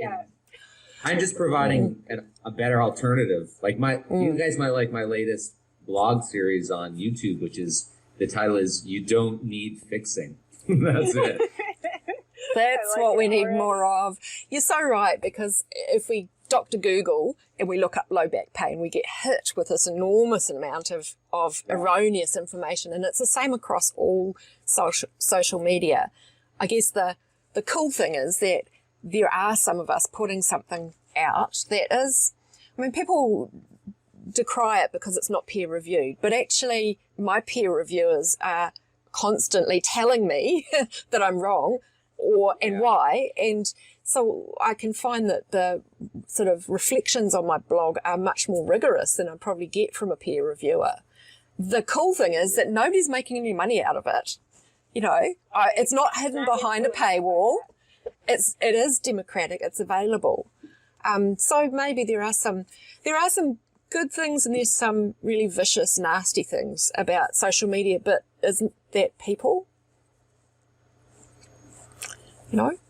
I'm just providing a better alternative. You guys might like my latest blog series on YouTube, which is, the title is "You Don't Need Fixing." That's it. That's what we need more of. You're so right, because if we Dr. Google and we look up low back pain, we get hit with this enormous amount of erroneous information, and it's the same across all social media. I guess the cool thing is that there are some of us putting something out that is, people decry it because it's not peer reviewed, but actually my peer reviewers are constantly telling me that I'm wrong and why. And so I can find that the sort of reflections on my blog are much more rigorous than I probably get from a peer reviewer. The cool thing is that nobody's making any money out of it. It's not hidden behind a paywall. It is democratic. It's available. So maybe there are some good things, and there's some really vicious, nasty things about social media, but isn't that people?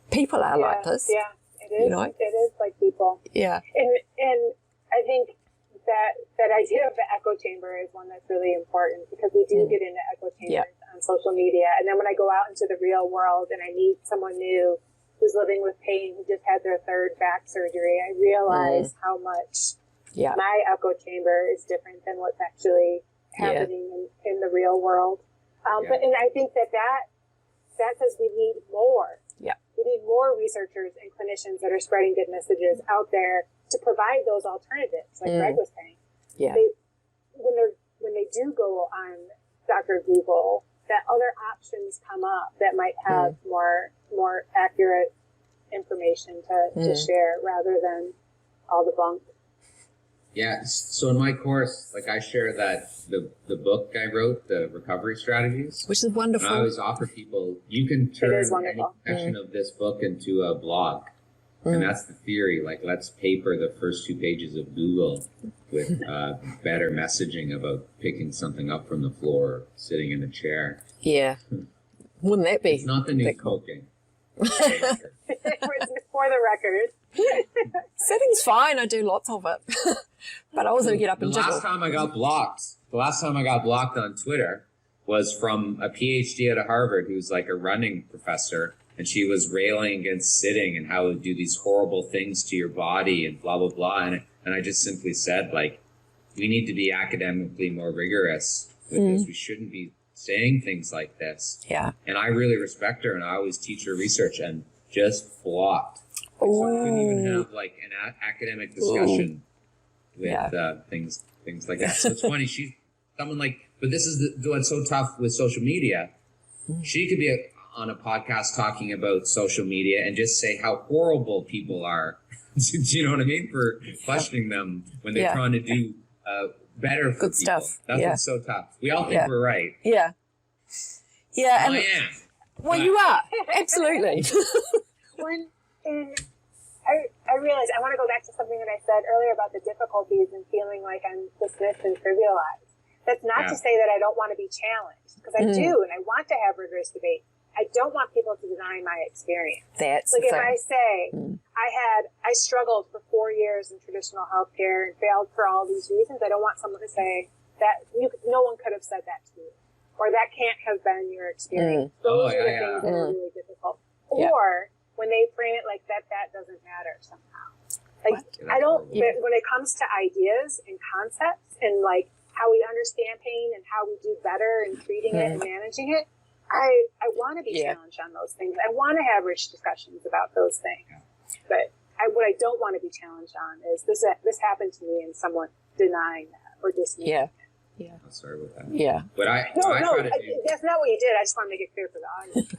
People are like this. Yeah, it is. It is like people. Yeah. And I think that idea of the echo chamber is one that's really important, because we do get into echo chambers on social media. And then when I go out into the real world and I meet someone new who's living with pain, who just had their 3rd back surgery, I realize how much my echo chamber is different than what's actually happening in the real world. And I think that says we need more. Yeah. We need more researchers and clinicians that are spreading good messages out there to provide those alternatives, like Greg was saying. Yeah. When they do go on Dr. Google, that other options come up that might have more accurate information to share, rather than all the bunk. Yeah. So in my course, I share that the book I wrote, the recovery strategies, which is wonderful. And I always offer people, you can turn any section of this book into a blog. And that's the theory. Let's paper the first 2 pages of Google with better messaging about picking something up from the floor, or sitting in a chair. Yeah. Wouldn't that be? It's not the new smoking. For the record. Sitting's fine. I do lots of it. But I also get up and jiggle. The last time I got blocked on Twitter was from a PhD at Harvard who's a running professor. And she was railing against sitting and how it would do these horrible things to your body and blah, blah, blah. And I just simply said, we need to be academically more rigorous with this. We shouldn't be saying things like this. Yeah. And I really respect her, and I always teach her research, and just blocked. So I couldn't even have an academic discussion with things like that. So it's funny. She's someone but this is what's so tough with social media. She could be on a podcast talking about social media and just say how horrible people are. Do you know what I mean? For questioning them when they're trying to do better for good people. Stuff. That's what's so tough. We all think we're right. Yeah. Yeah. I am. Well, you are. Absolutely. I realize I want to go back to something that I said earlier about the difficulties and feeling like I'm dismissed and trivialized. That's not to say that I don't want to be challenged, because I do, and I want to have rigorous debate. I don't want people to deny my experience. That's if I say I struggled for 4 years in traditional healthcare and failed for all these reasons, I don't want someone to say that no one could have said that to you, or that can't have been your experience. Those are the things that are really difficult. Or when they frame it like that doesn't matter somehow. Like, I don't, but when it comes to ideas and concepts and like how we understand pain and how we do better in treating it and managing it, I want to be challenged on those things. I want to have rich discussions about those things. But what I don't want to be challenged on is this happened to me and someone denying that or dismissing it. Yeah. I'm sorry about that. Yeah. But that's not what you did. I just want to make it clear for the audience.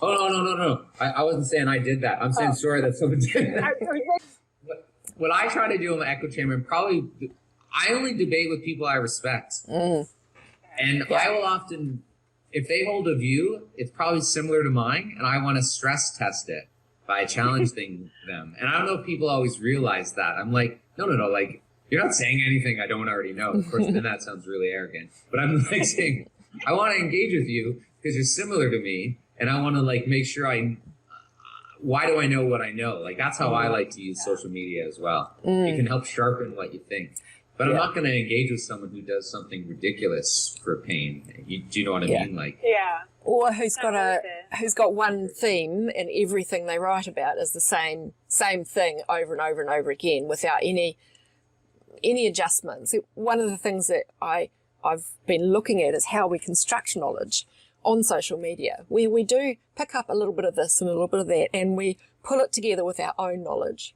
Oh, no. I wasn't saying I did that. I'm saying sorry that someone did that. What I try to do in the echo chamber, and probably, I only debate with people I respect. And I will often, if they hold a view, it's probably similar to mine, and I want to stress test it by challenging them. And I don't know if people always realize that. I'm like, no, like, you're not saying anything I don't already know. Of course, then that sounds really arrogant. But I'm like saying, I want to engage with you because you're similar to me. And I want to like make sure why do I know what I know? Like, that's how I like to use social media as well. It can help sharpen what you think. But I'm not going to engage with someone who does something ridiculous for pain. Do you know what I mean? Like, or who's got one theme and everything they write about is the same thing over and over and over again without any adjustments. One of the things that I've been looking at is how we construct knowledge on social media, where we do pick up a little bit of this and a little bit of that, and we pull it together with our own knowledge,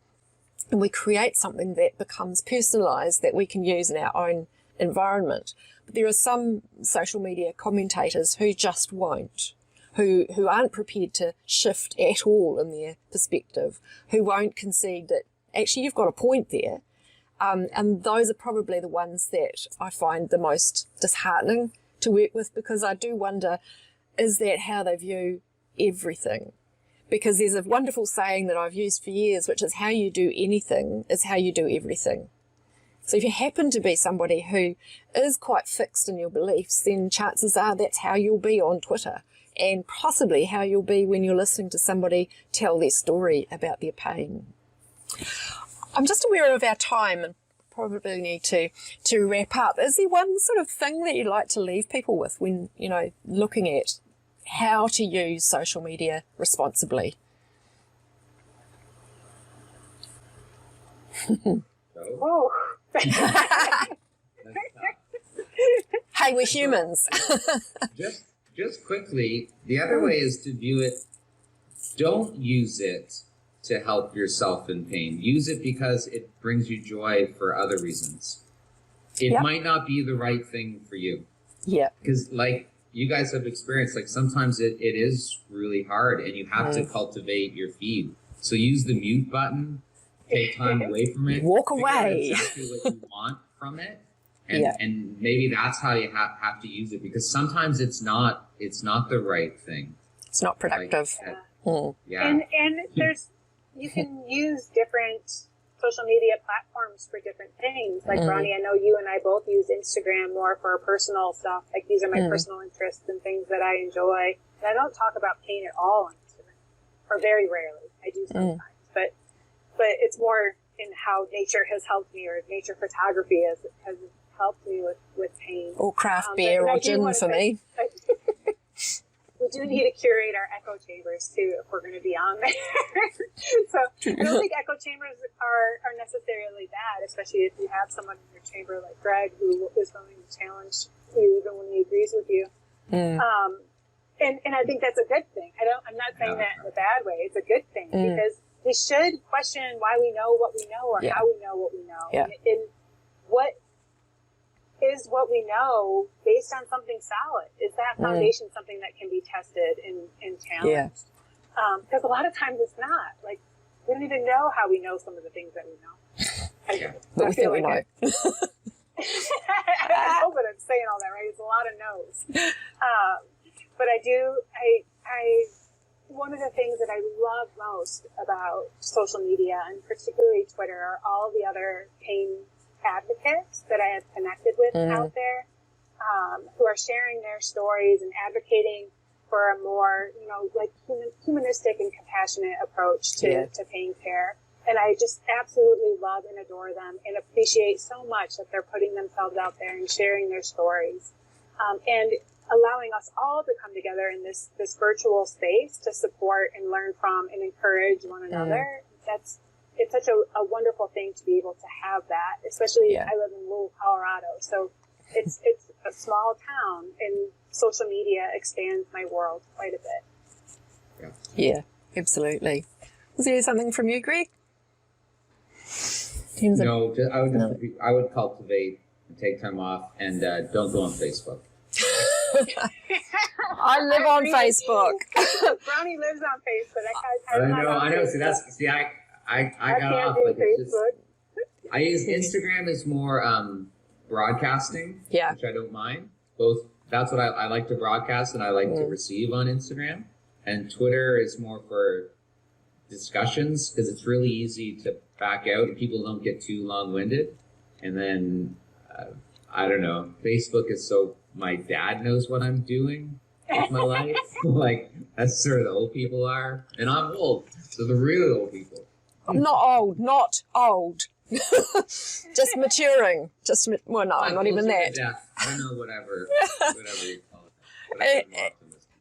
and we create something that becomes personalized that we can use in our own environment. But there are some social media commentators who just won't, who aren't prepared to shift at all in their perspective, who won't concede that actually you've got a point there. And those are probably the ones that I find the most disheartening to work with, because I do wonder, is that how they view everything? Because there's a wonderful saying that I've used for years, which is how you do anything is how you do everything. So if you happen to be somebody who is quite fixed in your beliefs, then chances are that's how you'll be on Twitter, and possibly how you'll be when you're listening to somebody tell their story about their pain. I'm just aware of our time and probably need to wrap up. Is there one sort of thing that you'd like to leave people with when, looking at how to use social media responsibly? Oh. Hey, we're humans. just quickly, the other way is to view it, don't use it to help yourself in pain. Use it because it brings you joy for other reasons. It might not be the right thing for you. Yeah. Because like you guys have experienced, like sometimes it is really hard and you have to cultivate your feed. So use the mute button, take time away from it. Walk away. Exactly what you want from it. And maybe that's how you have to use it, because sometimes it's not the right thing. It's not productive. And there's, you can use different social media platforms for different things. Like Bronnie, I know you and I both use Instagram more for personal stuff. Like these are my personal interests and things that I enjoy. And I don't talk about pain at all on Instagram, or very rarely. I do sometimes, but it's more in how nature has helped me, or nature photography has helped me with pain. Or craft beer or gin for me. We do need to curate our echo chambers too if we're going to be on there. So I don't think echo chambers are necessarily bad, especially if you have someone in your chamber like Greg who is willing to challenge you even when he agrees with you. And I think that's a good thing. I'm not saying that in a bad way. It's a good thing because we should question why we know what we know, or how we know what we know. And what is what we know based on something solid? Is that foundation something that can be tested and challenged? Because a lot of times it's not. Like, we don't even know how we know some of the things that we know. But we feel like we know. I hope that I'm saying all that right. It's a lot of no's. But one of the things that I love most about social media, and particularly Twitter, are all the other pain advocates that I have connected with out there, who are sharing their stories and advocating for a more, humanistic and compassionate approach to pain care. And I just absolutely love and adore them and appreciate so much that they're putting themselves out there and sharing their stories, and allowing us all to come together in this virtual space to support and learn from and encourage one another. it's such a wonderful thing to be able to have that, especially I live in Lowell, Colorado. So it's a small town, and social media expands my world quite a bit. Yeah, absolutely. Was there something from you, Greg? No, I would cultivate and take time off, and don't go on Facebook. I live on Facebook. Brownie lives on Facebook. I know. I got off. Like, I use Instagram as more broadcasting, which I don't mind. Both. That's what I like to broadcast, and I like to receive on Instagram. And Twitter is more for discussions, because it's really easy to back out and people don't get too long-winded. And then I don't know, Facebook is so my dad knows what I'm doing with my life. Like, that's sort of the old people are, and I'm old, so the really old people. I'm not old. Just maturing. Well, no, I'm not even that. I don't know, whatever you call it.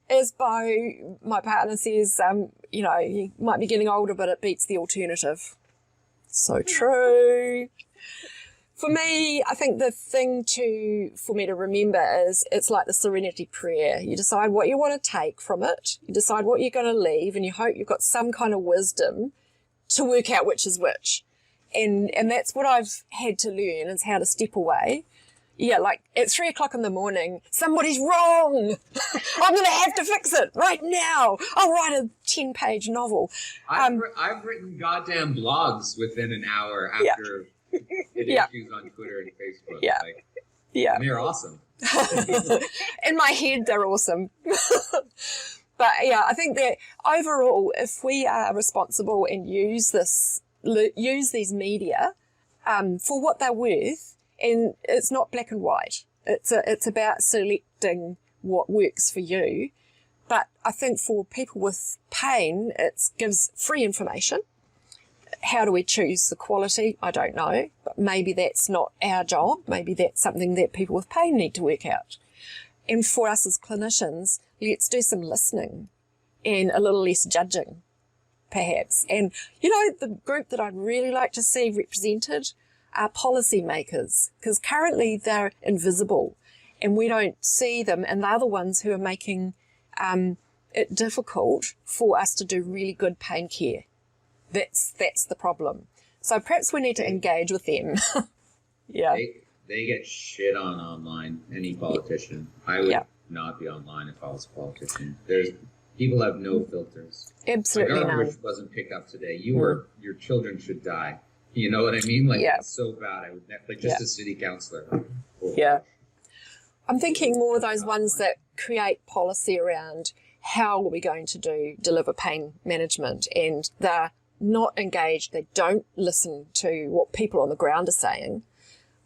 As Bo, my partner, says, you might be getting older, but it beats the alternative. So true. For me, I think the thing for me to remember is it's like the serenity prayer. You decide what you want to take from it. You decide what you're going to leave, and you hope you've got some kind of wisdom to work out which is which. And that's what I've had to learn, is how to step away. Yeah, like at 3 o'clock in the morning, somebody's wrong. I'm going to have to fix it right now. I'll write a 10-page novel. I've written goddamn blogs within an hour after issues on Twitter and Facebook. Yeah. And they're awesome. In my head, they're awesome. But yeah, I think that overall, if we are responsible and use these media for what they're worth, and it's not black and white. It's about selecting what works for you. But I think for people with pain, it gives free information. How do we choose the quality? I don't know. But maybe that's not our job. Maybe that's something that people with pain need to work out. And for us as clinicians, let's do some listening and a little less judging, perhaps. And, the group that I'd really like to see represented are policymakers, because currently they're invisible and we don't see them, and they're the ones who are making it difficult for us to do really good pain care. That's the problem. So perhaps we need to engage with them. Yeah. They get shit on online, any politician. I would not be online if I was a politician. People have no filters. Absolutely none. My garbage wasn't picked up today. Your children should die. You know what I mean? Like, it's so bad. I would a city councillor. I'm thinking more of those ones that create policy around how are we going to deliver pain management, and they're not engaged. They don't listen to what people on the ground are saying.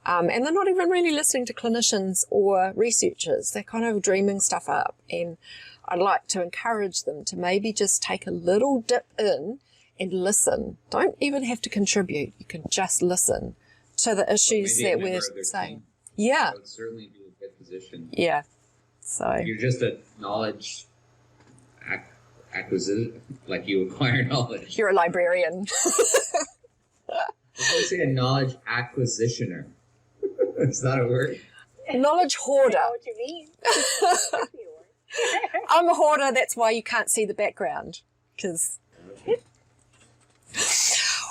And they're not even really listening to clinicians or researchers. They're kind of dreaming stuff up. And I'd like to encourage them to maybe just take a little dip in and listen. Don't even have to contribute. You can just listen to the issues that we're saying. Yeah. That would certainly be a good position. Yeah. So you're just a knowledge acquisition, like you acquire knowledge. You're a librarian. I was going to say a knowledge acquisitioner. Is that a word? Knowledge hoarder. I know what you mean. I'm a hoarder. That's why you can't see the background.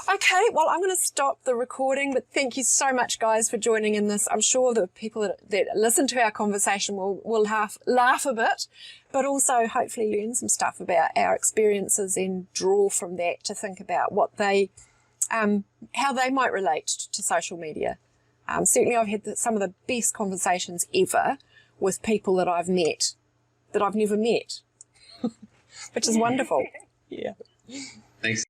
Okay, well, I'm going to stop the recording, but thank you so much, guys, for joining in this. I'm sure the people that listen to our conversation will laugh a bit, but also hopefully learn some stuff about our experiences and draw from that to think about what how they might relate to social media. Certainly I've had some of the best conversations ever with people that I've met that I've never met, which is wonderful. Yeah. Thanks.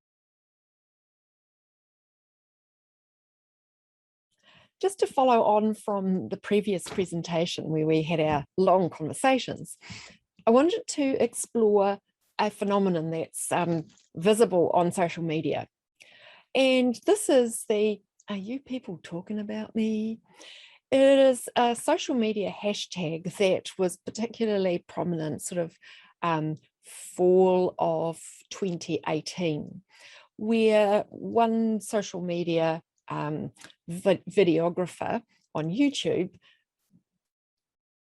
Just to follow on from the previous presentation where we had our long conversations, I wanted to explore a phenomenon that's visible on social media. And this is are you people talking about me? It is a social media hashtag that was particularly prominent sort of fall of 2018, where one social media videographer on YouTube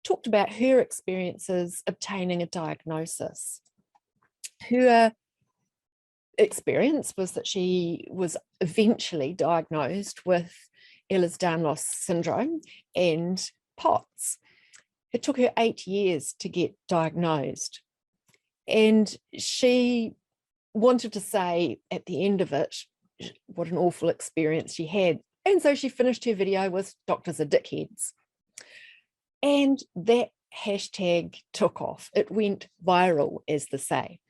talked about her experiences obtaining a diagnosis. Her experience was that she was eventually diagnosed with Ehlers-Danlos syndrome and POTS. It took her 8 years to get diagnosed, and she wanted to say at the end of it what an awful experience she had. And so she finished her video with "Doctors are dickheads." And that hashtag took off. It went viral, as they say.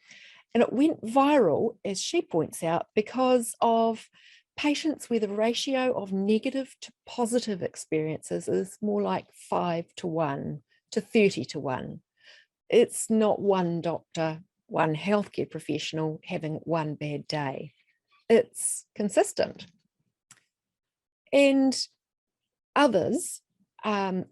And it went viral, as she points out, because of patients where the ratio of negative to positive experiences is more like 5:1 to 30:1. It's not one doctor, one healthcare professional having one bad day. It's consistent. And others on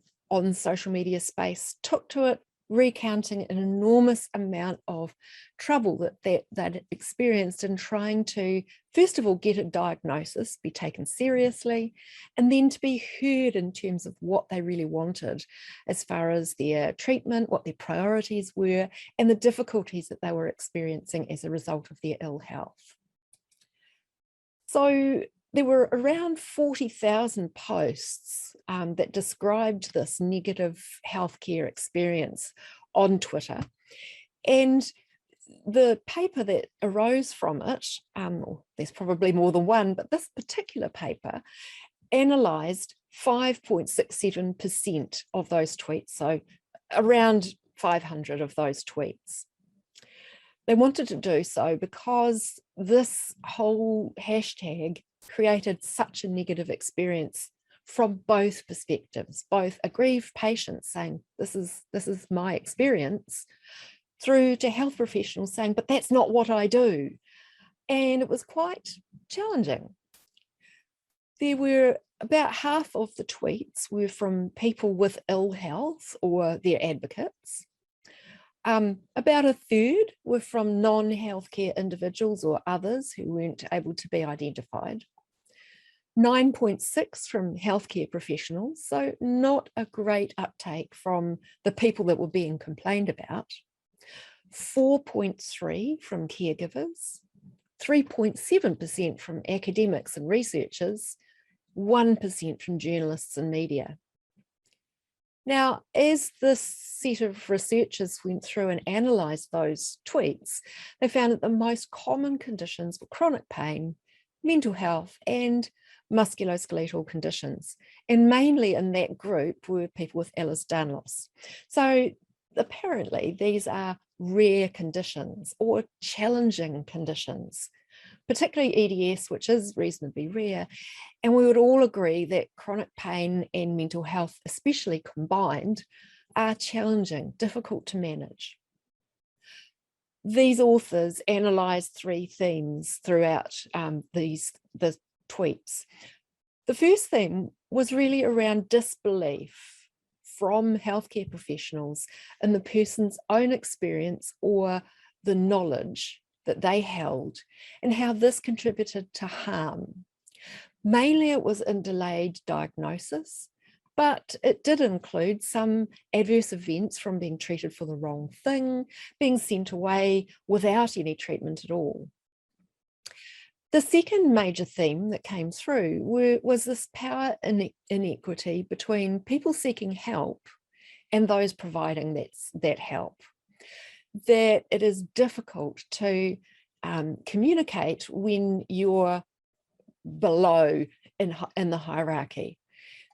social media space took to it, recounting an enormous amount of trouble that they'd experienced in trying to, first of all, get a diagnosis, be taken seriously, and then to be heard in terms of what they really wanted as far as their treatment, what their priorities were, and the difficulties that they were experiencing as a result of their ill health. So there were around 40,000 posts that described this negative healthcare experience on Twitter. And the paper that arose from it, there's probably more than one, but this particular paper analysed 5.67% of those tweets, so around 500 of those tweets. They wanted to do so because this whole hashtag created such a negative experience from both perspectives, both aggrieved patients saying, this is my experience, through to health professionals saying, but that's not what I do. And it was quite challenging. There were about half of the tweets were from people with ill health or their advocates. About a third were from non-healthcare individuals or others who weren't able to be identified. 9.6 from healthcare professionals, so not a great uptake from the people that were being complained about. 4.3 from caregivers, 3.7% from academics and researchers, 1% from journalists and media. Now, as this set of researchers went through and analysed those tweets, they found that the most common conditions were chronic pain, mental health, and musculoskeletal conditions. And mainly in that group were people with Ehlers-Danlos. So apparently these are rare conditions or challenging conditions, particularly EDS, which is reasonably rare. And we would all agree that chronic pain and mental health, especially combined, are challenging, difficult to manage. These authors analysed three themes throughout the tweets. The first theme was really around disbelief from healthcare professionals in the person's own experience or the knowledge that they held, and how this contributed to harm. Mainly it was in delayed diagnosis, but it did include some adverse events from being treated for the wrong thing, being sent away without any treatment at all. The second major theme that came through was this power inequity between people seeking help and those providing that help. That it is difficult to communicate when you're below in the hierarchy,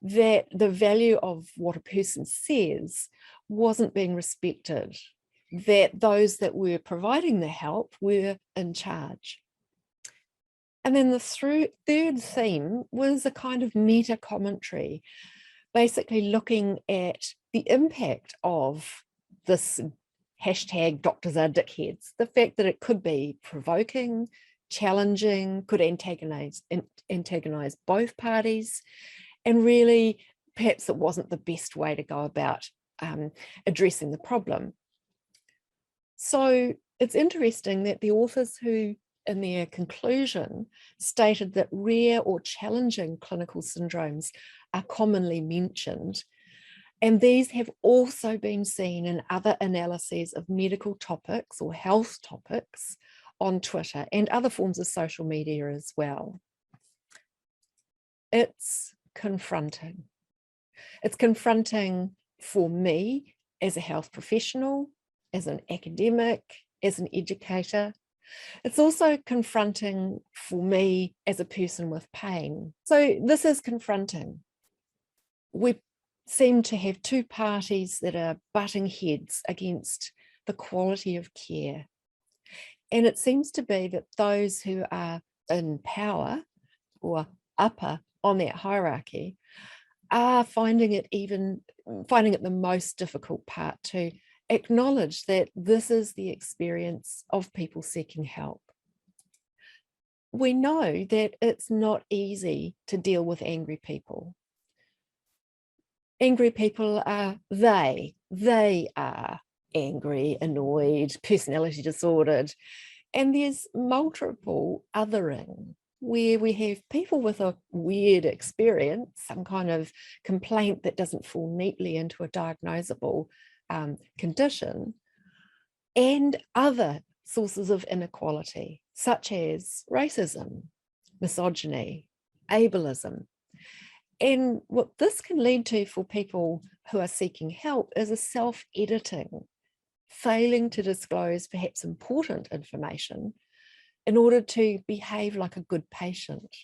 that the value of what a person says wasn't being respected, that those that were providing the help were in charge. And then the third theme was a kind of meta commentary, basically looking at the impact of this hashtag "doctors are dickheads," the fact that it could be provoking, challenging, could antagonize both parties, and really perhaps it wasn't the best way to go about addressing the problem. So it's interesting that the authors who in their conclusion, stated that rare or challenging clinical syndromes are commonly mentioned, and these have also been seen in other analyses of medical topics or health topics on Twitter and other forms of social media as well. It's confronting. It's confronting for me as a health professional, as an academic, as an educator. It's also confronting for me as a person with pain. So this is confronting. We seem to have two parties that are butting heads against the quality of care. And it seems to be that those who are in power or upper on that hierarchy are finding it the most difficult part to acknowledge that this is the experience of people seeking help. We know that it's not easy to deal with angry people. Angry people are they are angry, annoyed, personality disordered, and there's multiple othering where we have people with a weird experience, some kind of complaint that doesn't fall neatly into a diagnosable condition, and other sources of inequality, such as racism, misogyny, ableism. And what this can lead to for people who are seeking help is a self-editing, failing to disclose perhaps important information in order to behave like a good patient.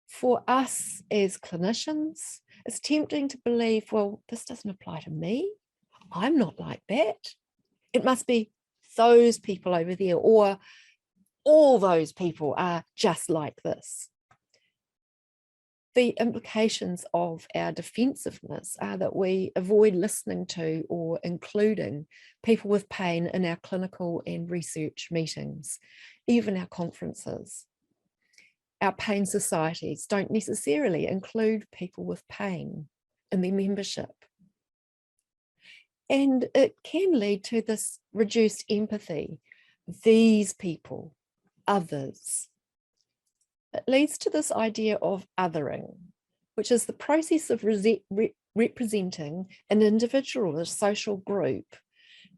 For us as clinicians, it's tempting to believe, well, this doesn't apply to me. I'm not like that. It must be those people over there, or all those people are just like this. The implications of our defensiveness are that we avoid listening to or including people with pain in our clinical and research meetings, even our conferences. Our pain societies don't necessarily include people with pain in their membership. And it can lead to this reduced empathy. These people, others. It leads to this idea of othering, which is the process of representing an individual or a social group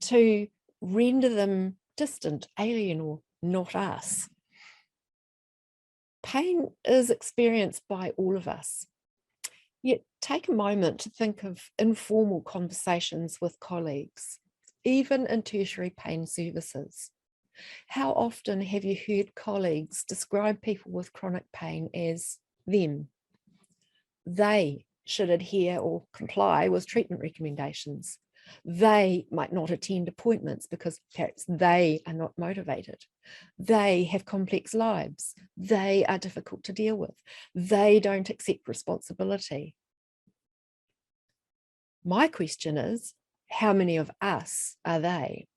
to render them distant, alien, or not us. Pain is experienced by all of us. Yet take a moment to think of informal conversations with colleagues, even in tertiary pain services. How often have you heard colleagues describe people with chronic pain as them? They should adhere or comply with treatment recommendations. They might not attend appointments because perhaps they are not motivated. They have complex lives. They are difficult to deal with. They don't accept responsibility. My question is, how many of us are they?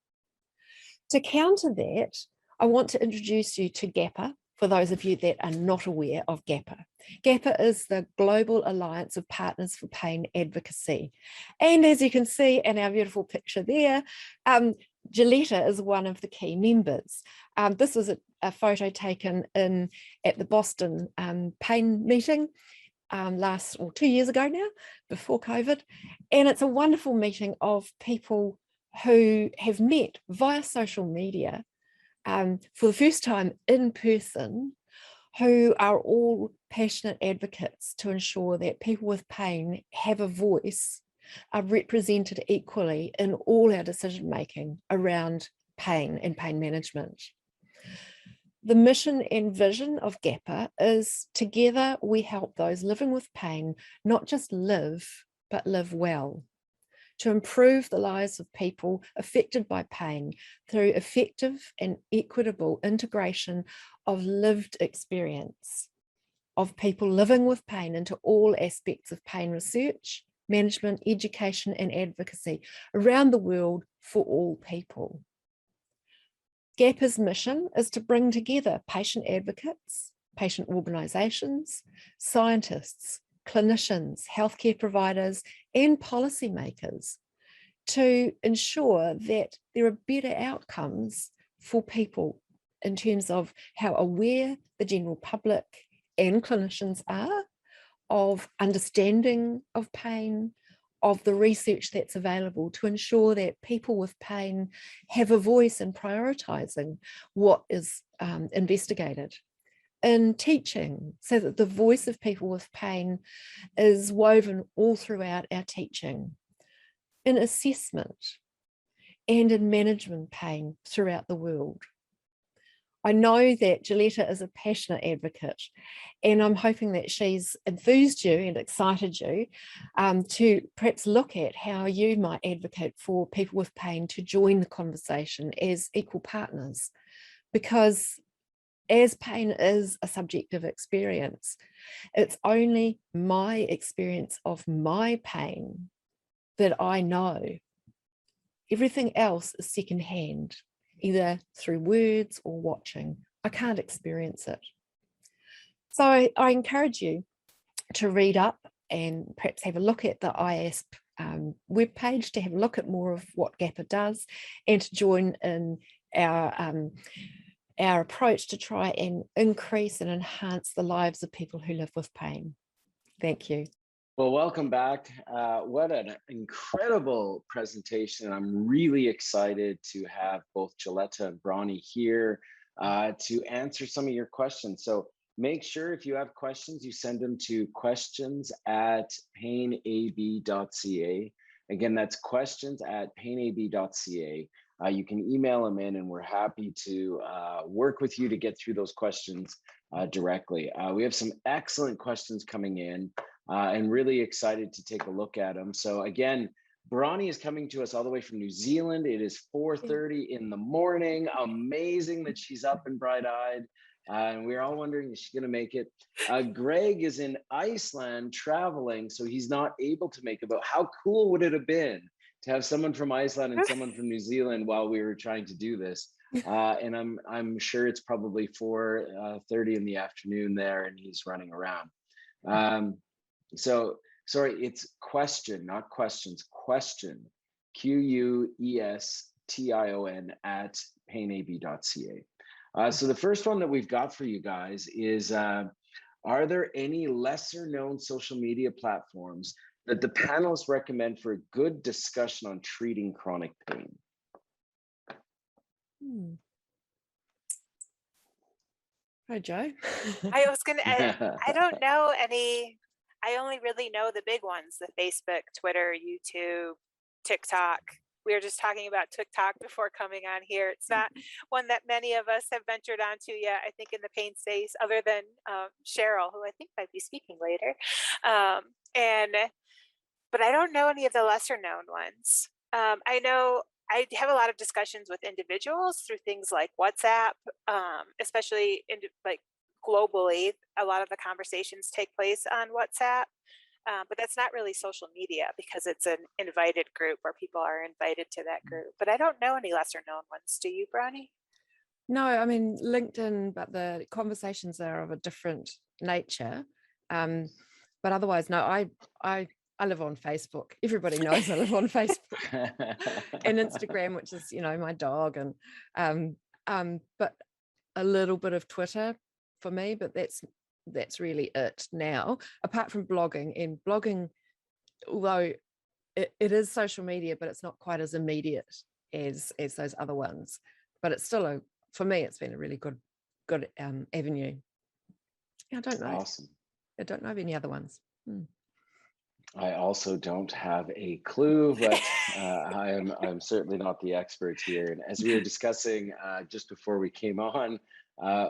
To counter that, I want to introduce you to GAPA, for those of you that are not aware of GAPA. GAPA is the Global Alliance of Partners for Pain Advocacy. And as you can see in our beautiful picture there, Joletta is one of the key members. This was a photo taken at the Boston pain meeting 2 years ago now, before COVID. And it's a wonderful meeting of people who have met via social media for the first time in person, who are all passionate advocates to ensure that people with pain have a voice, are represented equally in all our decision making around pain and pain management. The mission and vision of GAPA is together we help those living with pain not just live, but live well, to improve the lives of people affected by pain through effective and equitable integration of lived experience of people living with pain into all aspects of pain research, management, education, and advocacy around the world for all people. GAPA's mission is to bring together patient advocates, patient organisations, scientists, clinicians, healthcare providers, and policymakers to ensure that there are better outcomes for people in terms of how aware the general public and clinicians are of understanding of pain, of the research that's available to ensure that people with pain have a voice in prioritising what is investigated. In teaching, so that the voice of people with pain is woven all throughout our teaching. In assessment and in management pain throughout the world. I know that Joletta is a passionate advocate, and I'm hoping that she's enthused you and excited you to perhaps look at how you might advocate for people with pain to join the conversation as equal partners. Because as pain is a subjective experience, it's only my experience of my pain that I know. Everything else is secondhand, either through words or watching. I can't experience it. So I encourage you to read up and perhaps have a look at the IASP webpage to have a look at more of what GAPA does and to join in our approach to try and increase and enhance the lives of people who live with pain. Thank you. Well, welcome back. What an incredible presentation. I'm really excited to have both Joletta and Bronnie here to answer some of your questions. So make sure if you have questions, you send them to questions@painab.ca. Again, that's questions@painab.ca. You can email them in and we're happy to work with you to get through those questions directly. We have some excellent questions coming in. And really excited to take a look at them. So again, Bronnie is coming to us all the way from New Zealand. It is 4:30 in the morning. Amazing that she's up and bright-eyed. And we're all wondering, is she going to make it? Greg is in Iceland traveling, so he's not able to make it. But how cool would it have been to have someone from Iceland and someone from New Zealand while we were trying to do this? And I'm sure it's probably 4:30 in the afternoon there, and he's running around. So sorry, it's question, not questions, question, QUESTION @painab.ca. So the first one that we've got for you guys is, are there any lesser known social media platforms that the panelists recommend for a good discussion on treating chronic pain? Hi, Joe. I was gonna, I don't know any. I only really know the big ones, the Facebook, Twitter, YouTube, TikTok. We were just talking about TikTok before coming on here. It's not one that many of us have ventured onto yet, I think, in the pain space, other than Cheryl, who I think might be speaking later. But I don't know any of the lesser known ones. I know I have a lot of discussions with individuals through things like WhatsApp, especially like globally. A lot of the conversations take place on WhatsApp, but that's not really social media because it's an invited group where people are invited to that group. But I don't know any lesser known ones. Do you, Bronnie? No, I mean LinkedIn, but the conversations are of a different nature. But otherwise, no, I live on Facebook. Everybody knows I live on Facebook and Instagram, which is, my dog, and but a little bit of Twitter for me, but that's really it now, apart from blogging. And blogging, although it is social media, but it's not quite as immediate as those other ones. But it's still for me, it's been a really good avenue. I don't know. Awesome. I don't know of any other ones. I also don't have a clue, but I'm certainly not the expert here. And as we were discussing just before we came on,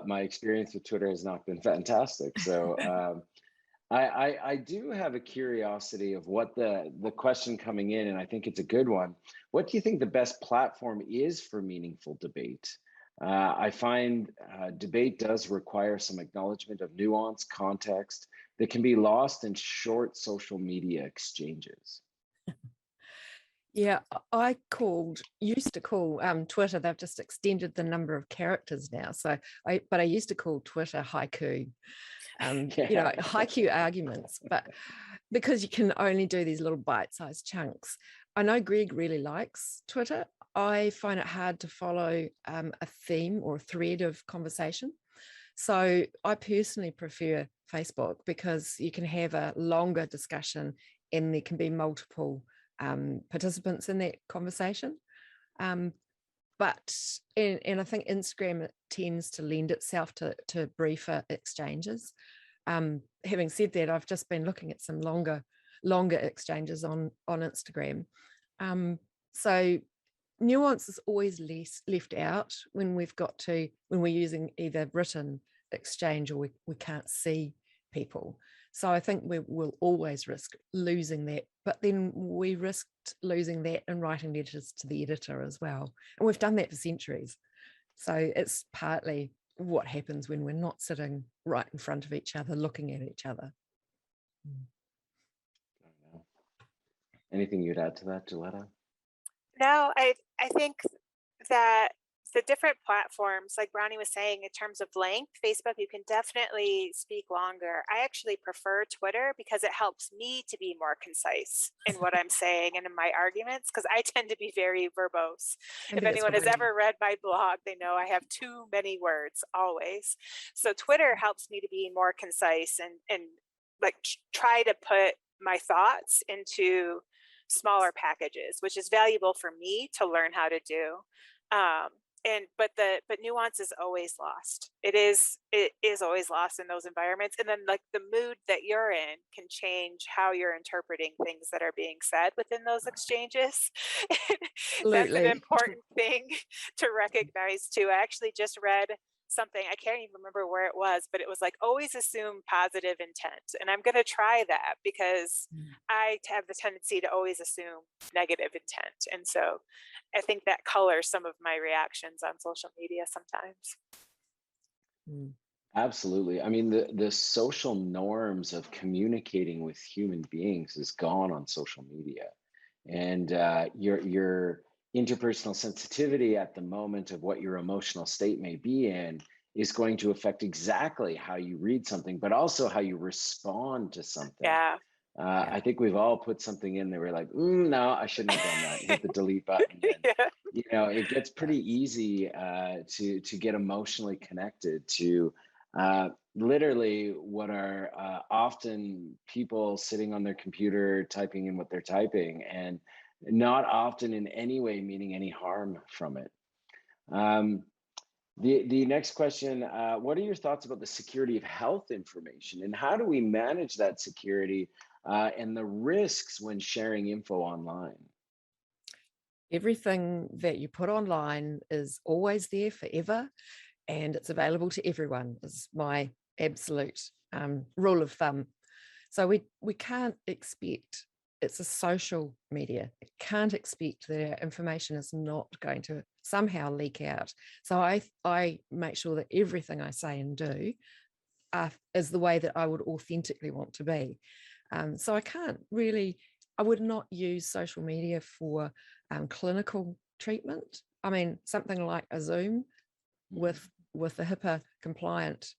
my experience with Twitter has not been fantastic. So I do have a curiosity of what the question coming in, and I think it's a good one. What do you think the best platform is for meaningful debate? I find debate does require some acknowledgement of nuance, context that can be lost in short social media exchanges. Yeah, I used to call Twitter. They've just extended the number of characters now. So I used to call Twitter haiku, haiku arguments, but because you can only do these little bite-sized chunks. I know Greg really likes Twitter. I find it hard to follow a theme or a thread of conversation. So I personally prefer Facebook because you can have a longer discussion and there can be multiple participants in that conversation. But I think Instagram tends to lend itself to briefer exchanges. Having said that, I've just been looking at some longer exchanges on Instagram. So nuance is always left out when we're using either written exchange or we can't see people. So I think we will always risk losing that, but then we risked losing that in writing letters to the editor as well. And we've done that for centuries. So it's partly what happens when we're not sitting right in front of each other, looking at each other. Anything you'd add to that, Joletta? No, I think that the different platforms, like Brownie was saying, in terms of length, Facebook, you can definitely speak longer. I actually prefer Twitter because it helps me to be more concise in what I'm saying and in my arguments, because I tend to be very verbose. If anyone has ever read my blog, they know I have too many words always. So Twitter helps me to be more concise and like try to put my thoughts into smaller packages, which is valuable for me to learn how to do. But nuance is always lost. It is always lost in those environments. And then like the mood that you're in can change how you're interpreting things that are being said within those exchanges. That's an important thing to recognize too. I actually just read something, I can't even remember where it was, but it was like, always assume positive intent. And I'm going to try that because I have the tendency to always assume negative intent. And so I think that colors some of my reactions on social media sometimes. Absolutely. I mean, the social norms of communicating with human beings is gone on social media. And your interpersonal sensitivity at the moment of what your emotional state may be in is going to affect exactly how you read something, but also how you respond to something. Yeah. I think we've all put something in there. We're like, no, I shouldn't have done that. Hit the delete button. And, you know, it gets pretty easy to get emotionally connected to literally what are often people sitting on their computer typing in what they're typing, and not often in any way meaning any harm from it. The next question, what are your thoughts about the security of health information, and how do we manage that security and the risks when sharing info online? Everything that you put online is always there forever, and it's available to everyone, is my absolute rule of thumb. So we can't expect, it's a social media, it can't expect that our information is not going to somehow leak out. So I make sure that everything I say and do is the way that I would authentically want to be. So I would not use social media for clinical treatment. I mean, something like a Zoom with the HIPAA compliant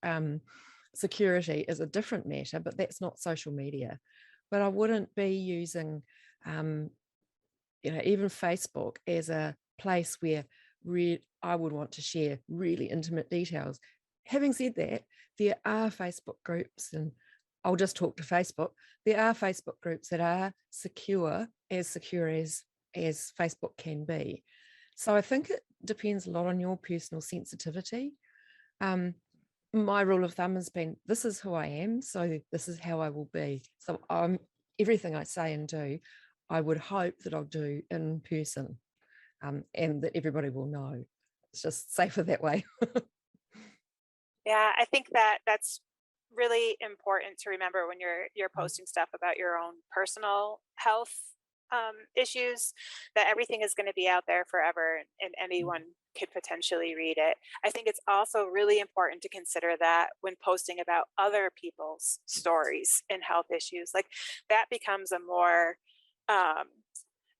security is a different matter, but that's not social media. But I wouldn't be using, even Facebook as a place where I would want to share really intimate details. Having said that, there are Facebook groups, and I'll just talk to Facebook. There are Facebook groups that are secure as Facebook can be. So I think it depends a lot on your personal sensitivity. My rule of thumb has been, this is who I am, so this is how I will be. So everything I say and do, I would hope that I'll do in person, and that everybody will know. It's just safer that way. Yeah, I think that's really important to remember when you're posting stuff about your own personal health issues, that everything is going to be out there forever and anyone could potentially read it. I think it's also really important to consider that when posting about other people's stories and health issues, like that becomes a more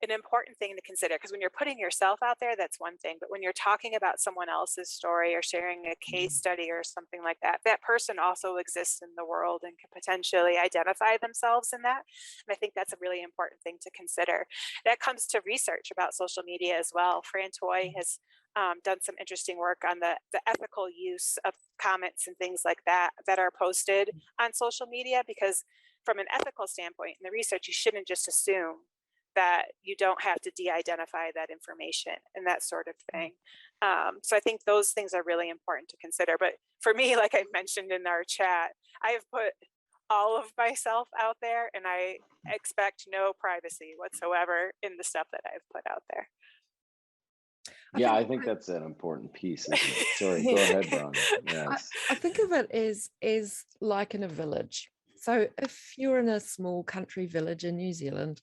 an important thing to consider, because when you're putting yourself out there, that's one thing, but when you're talking about someone else's story or sharing a case study or something like that, that person also exists in the world and can potentially identify themselves in that. And I think that's a really important thing to consider. That comes to research about social media as well. Fran Toy has done some interesting work on the ethical use of comments and things like that that are posted on social media, because from an ethical standpoint in the research, you shouldn't just assume that you don't have to de-identify that information and that sort of thing. So I think those things are really important to consider. But for me, like I mentioned in our chat, I have put all of myself out there, and I expect no privacy whatsoever in the stuff that I've put out there. Yeah, I think that's an important piece, isn't it? Sorry, go ahead, Bron. Yes. I think of it as like in a village. So if you're in a small country village in New Zealand,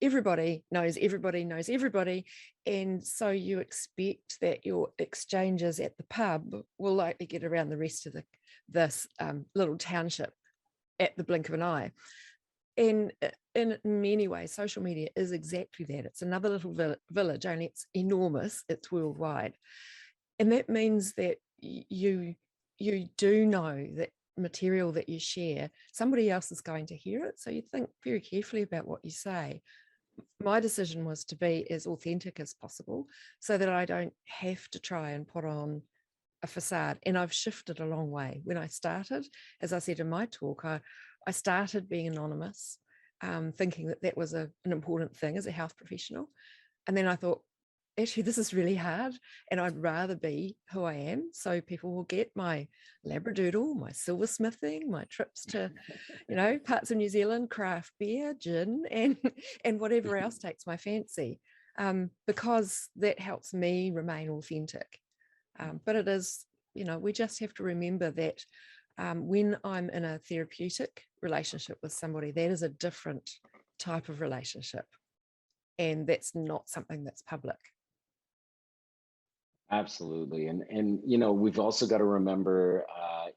everybody knows everybody. And so you expect that your exchanges at the pub will likely get around the rest of this little township at the blink of an eye. And in many ways, social media is exactly that. It's another little village, only it's enormous, it's worldwide. And that means that you do know that material that you share, somebody else is going to hear it. So you think very carefully about what you say. My decision was to be as authentic as possible so that I don't have to try and put on a facade. And I've shifted a long way. When I started, as I said in my talk, I started being anonymous, thinking that was an important thing as a health professional. And then I thought, actually, this is really hard, and I'd rather be who I am, so people will get my labradoodle, my silversmithing, my trips to, parts of New Zealand, craft beer, gin, and whatever else takes my fancy, because that helps me remain authentic. But it is, we just have to remember that when I'm in a therapeutic relationship with somebody, that is a different type of relationship, and that's not something that's public. Absolutely. And we've also got to remember,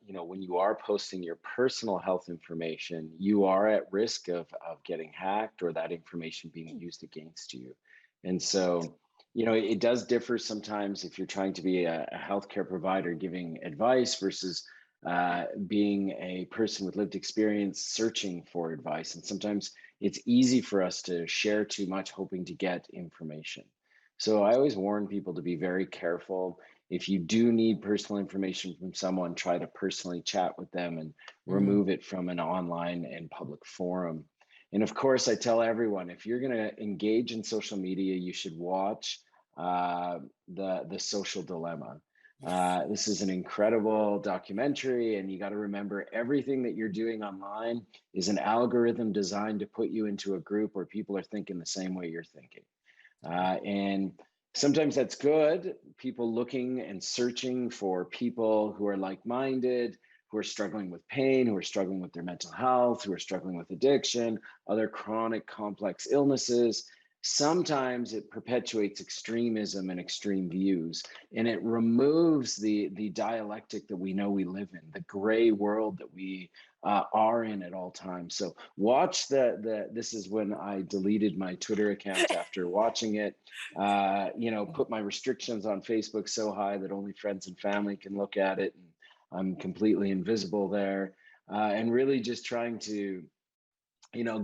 when you are posting your personal health information, you are at risk of getting hacked or that information being used against you. And so, it does differ sometimes if you're trying to be a healthcare provider giving advice versus being a person with lived experience searching for advice. And sometimes it's easy for us to share too much, hoping to get information. So I always warn people to be very careful. If you do need personal information from someone, try to personally chat with them and remove it from an online and public forum. And of course, I tell everyone, if you're going to engage in social media, you should watch the Social Dilemma. This is an incredible documentary, and you got to remember everything that you're doing online is an algorithm designed to put you into a group where people are thinking the same way you're thinking. And sometimes that's good, people looking and searching for people who are like-minded, who are struggling with pain, who are struggling with their mental health, who are struggling with addiction, other chronic complex illnesses. Sometimes it perpetuates extremism and extreme views, and it removes the dialectic that we know we live in, the gray world that we are in at all times. So watch this is when I deleted my Twitter account after watching it, put my restrictions on Facebook so high that only friends and family can look at it. And I'm completely invisible there, and really just trying to,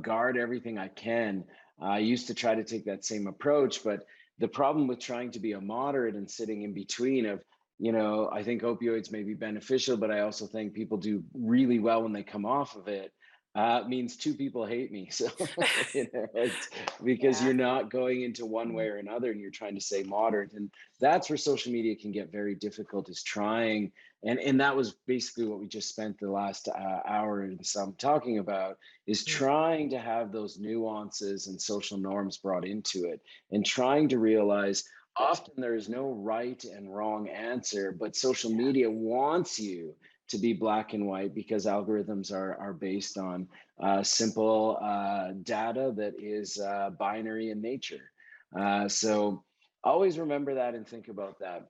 guard everything I can. I used to try to take that same approach, but the problem with trying to be a moderate and sitting in between of, I think opioids may be beneficial, but I also think people do really well when they come off of it, means two people hate me. So, it's because you're not going into one way or another and you're trying to stay moderate. And that's where social media can get very difficult, is trying. And that was basically what we just spent the last hour and some talking about, is trying to have those nuances and social norms brought into it, and trying to realize often there is no right and wrong answer, but social media wants you to be black and white because algorithms are based on simple data that is binary in nature. So always remember that and think about that.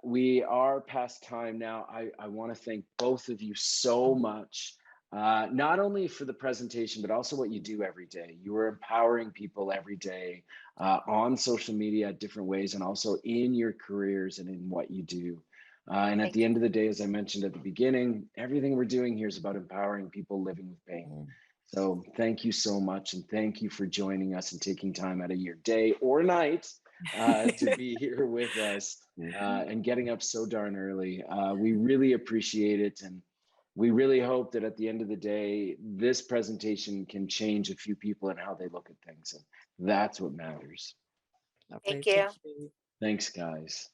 We are past time now. I want to thank both of you so much not only for the presentation, but also what you do every day. You are empowering people every day on social media, different ways, and also in your careers and in what you do. And at the end of the day, as I mentioned at the beginning, everything we're doing here is about empowering people living with pain. So thank you so much. And thank you for joining us and taking time out of your day or night to be here with us and getting up so darn early. We really appreciate it. And we really hope that at the end of the day, this presentation can change a few people and how they look at things. And that's what matters. Thank you. Thanks, guys.